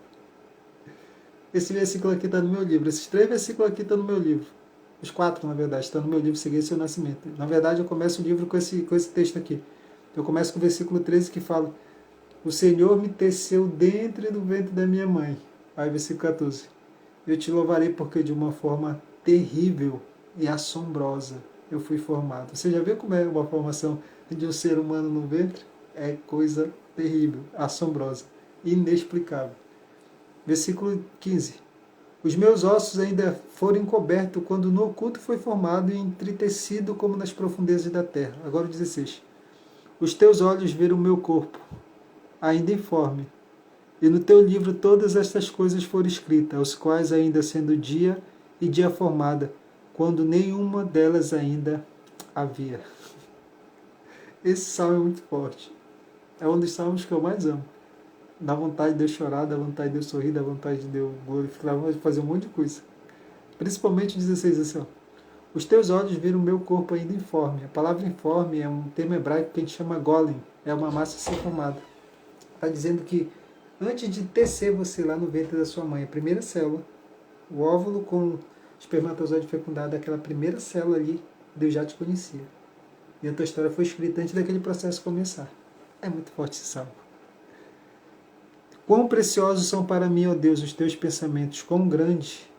Esse versículo aqui está no meu livro. Esses 3 versículos aqui estão no meu livro. Os 4, na verdade, estão no meu livro Seguir Seu Nascimento. Na verdade, eu começo o livro com esse texto aqui. Eu começo com o versículo 13 que fala: o Senhor me teceu dentro do ventre da minha mãe. Aí, versículo 14. Eu te louvarei porque de uma forma terrível e assombrosa eu fui formado. Você já viu como é uma formação de um ser humano no ventre? É coisa terrível, assombrosa, inexplicável. Versículo 15. Os meus ossos ainda foram encobertos quando no oculto foi formado e entretecido como nas profundezas da terra. Agora o 16. Os teus olhos viram o meu corpo, ainda informe, e no teu livro todas estas coisas foram escritas, os quais ainda sendo dia e dia formada, quando nenhuma delas ainda havia. Esse salmo é muito forte. É um dos salmos que eu mais amo. Dá vontade de eu chorar, dá vontade de eu sorrir, dá vontade de eu glorificar, de fazer um monte de coisa. Principalmente o 16, assim, ó. Os teus olhos viram o meu corpo ainda informe. A palavra informe é um termo hebraico que a gente chama golem. É uma massa sem formada. Está dizendo que antes de tecer você lá no ventre da sua mãe, a primeira célula, o óvulo com o espermatozoide fecundado, aquela primeira célula ali, Deus já te conhecia. E a tua história foi escrita antes daquele processo começar. É muito forte esse salmo. Quão preciosos são para mim, ó Deus, os teus pensamentos, quão grande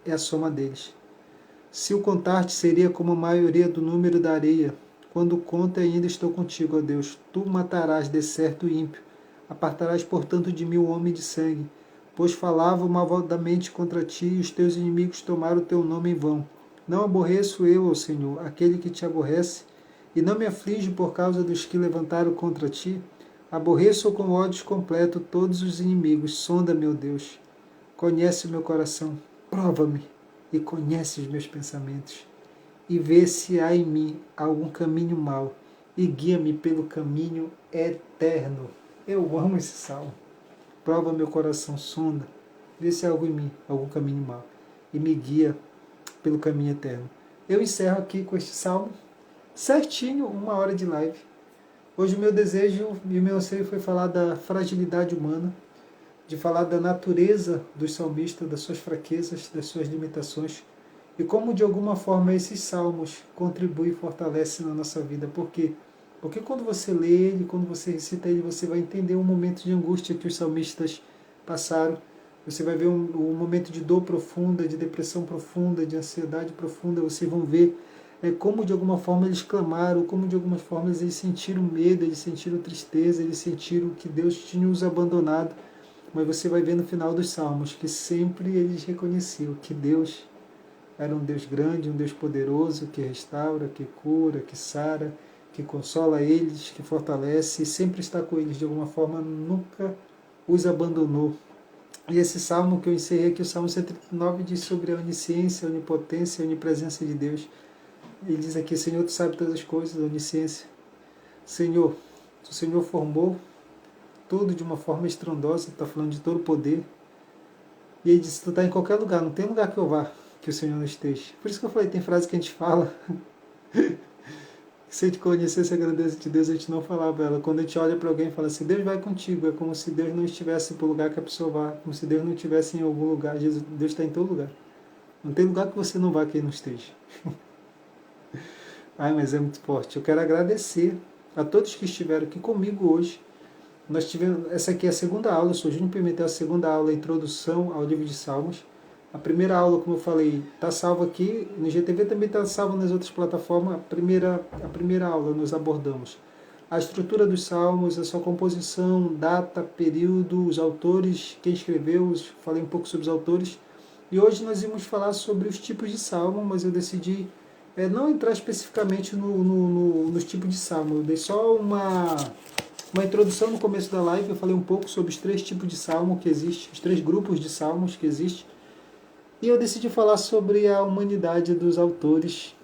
é a soma deles. Se o contar-te seria como a maioria do número da areia, quando conta ainda estou contigo, ó Deus. Tu matarás de certo o ímpio, apartarás portanto de mim o homem de sangue, pois falavam malvadamente contra ti, e os teus inimigos tomaram o teu nome em vão. Não aborreço eu, ó Senhor, aquele que te aborrece, e não me aflige por causa dos que levantaram contra ti. Aborreço com ódio completo todos os inimigos. Sonda, meu Deus, Conhece o meu coração, prova-me e conhece os meus pensamentos, e vê se há em mim algum caminho mau, e guia-me pelo caminho eterno. Eu amo esse salmo. Prova meu coração, sonda, vê se há algo em mim, algum caminho mau, e me guia pelo caminho eterno. Eu encerro aqui com este salmo, certinho, 1 hora de live. Hoje o meu desejo e o meu anseio foi falar da fragilidade humana, de falar da natureza dos salmistas, das suas fraquezas, das suas limitações, e como de alguma forma esses salmos contribuem e fortalecem na nossa vida. Por quê? Porque quando você lê ele, quando você recita ele, você vai entender o momento de angústia que os salmistas passaram, você vai ver um momento de dor profunda, de depressão profunda, de ansiedade profunda, vocês vão ver como de alguma forma eles clamaram, como de alguma forma eles sentiram medo, eles sentiram tristeza, eles sentiram que Deus tinha os abandonado. Mas você vai ver no final dos salmos que sempre eles reconheciam que Deus era um Deus grande, um Deus poderoso, que restaura, que cura, que sara, que consola eles, que fortalece e sempre está com eles de alguma forma, nunca os abandonou. E esse salmo que eu encerrei aqui, o Salmo 139, diz sobre a onisciência, a onipotência, a onipresença de Deus. Ele diz aqui: Senhor, tu sabes todas as coisas, a onisciência. Senhor, o Senhor formou tudo de uma forma estrondosa, está falando de todo o poder. E ele disse: tu está em qualquer lugar, não tem lugar que eu vá que o Senhor não esteja. Por isso que eu falei, tem frase que a gente fala, se a gente conhecesse a grandeza de Deus, a gente não falava ela. Quando a gente olha para alguém e fala assim, Deus vai contigo, é como se Deus não estivesse para o lugar que a pessoa vá, como se Deus não estivesse em algum lugar. Deus está em todo lugar. Não tem lugar que você não vá que ele não esteja. Ai, mas é muito forte. Eu quero agradecer a todos que estiveram aqui comigo hoje. Nós tivemos, essa aqui é a segunda aula, eu sou Júnior Pimentel, a segunda aula, a introdução ao livro de Salmos. A primeira aula, como eu falei, está salva aqui, no GTV também está salva nas outras plataformas. A primeira aula nós abordamos a estrutura dos salmos, a sua composição, data, período, os autores, quem escreveu, falei um pouco sobre os autores. E hoje nós vamos falar sobre os tipos de salmo, mas eu decidi não entrar especificamente nos tipos de salmo. Eu dei só uma introdução no começo da live, eu falei um pouco sobre os 3 tipos de salmo que existem, os 3 grupos de salmos que existem. E eu decidi falar sobre a humanidade dos autores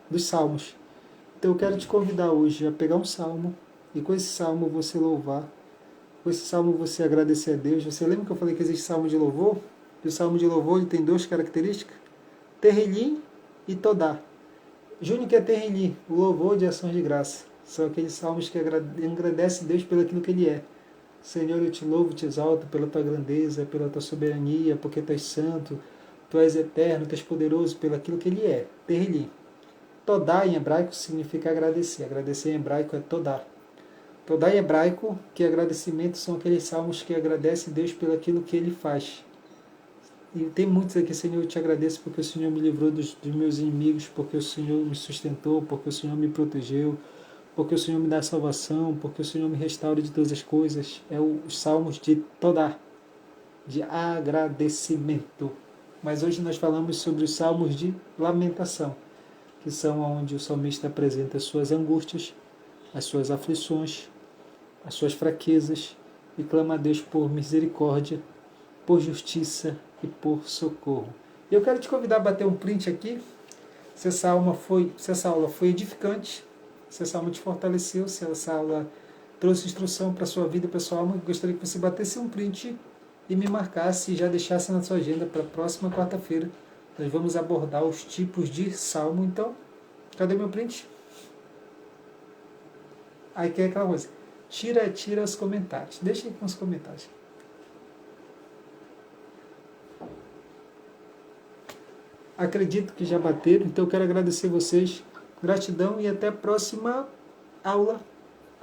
dos salmos. Então eu quero te convidar hoje a pegar um salmo e com esse salmo você louvar, com esse salmo você agradecer a Deus. Você lembra que eu falei que existe salmo de louvor? E o salmo de louvor ele tem 2 características, Terrilim e Todá. Júnior que é Terrilim, o louvor de ações de graça. São aqueles salmos que agradecem a Deus pelo aquilo que Ele é. Senhor, eu te louvo, te exalto pela tua grandeza, pela tua soberania, porque tu és santo, tu és eterno, tu és poderoso pelo aquilo que Ele é. Terrilim. Todá em hebraico significa agradecer. Agradecer em hebraico é Todá. Todá em hebraico, que agradecimento são aqueles salmos que agradecem a Deus pelo aquilo que Ele faz. E tem muitos aqui, Senhor, eu te agradeço porque o Senhor me livrou dos meus inimigos, porque o Senhor me sustentou, porque o Senhor me protegeu, porque o Senhor me dá salvação, porque o Senhor me restaura de todas as coisas. É os salmos de Todá, de agradecimento. Mas hoje nós falamos sobre os salmos de lamentação, que são onde o salmista apresenta as suas angústias, as suas aflições, as suas fraquezas e clama a Deus por misericórdia, por justiça e por socorro. E eu quero te convidar a bater um print aqui, se essa aula foi edificante, se essa aula te fortaleceu, se essa aula trouxe instrução para a sua vida e para a sua alma, eu gostaria que você batesse um print e me marcasse e já deixasse na sua agenda para a próxima quarta-feira. Nós vamos abordar os tipos de salmo. Então, cadê meu print? Aí que é aquela coisa, tira os comentários, deixa aí com os comentários. Acredito que já bateram, então eu quero agradecer vocês, gratidão e até a próxima aula.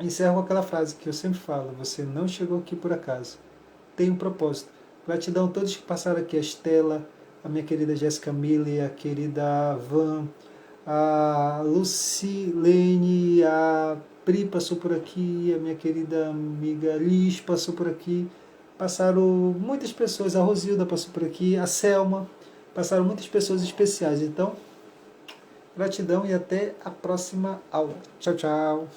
Encerro com aquela frase que eu sempre falo, você não chegou aqui por acaso, tem um propósito. Gratidão a todos que passaram aqui, a Estela, a minha querida Jéssica Mille, a querida Van, a Lucilene, a Pri passou por aqui, a minha querida amiga Liz passou por aqui, passaram muitas pessoas, a Rosilda passou por aqui, a Selma, passaram muitas pessoas especiais. Então, gratidão e até a próxima aula. Tchau, tchau.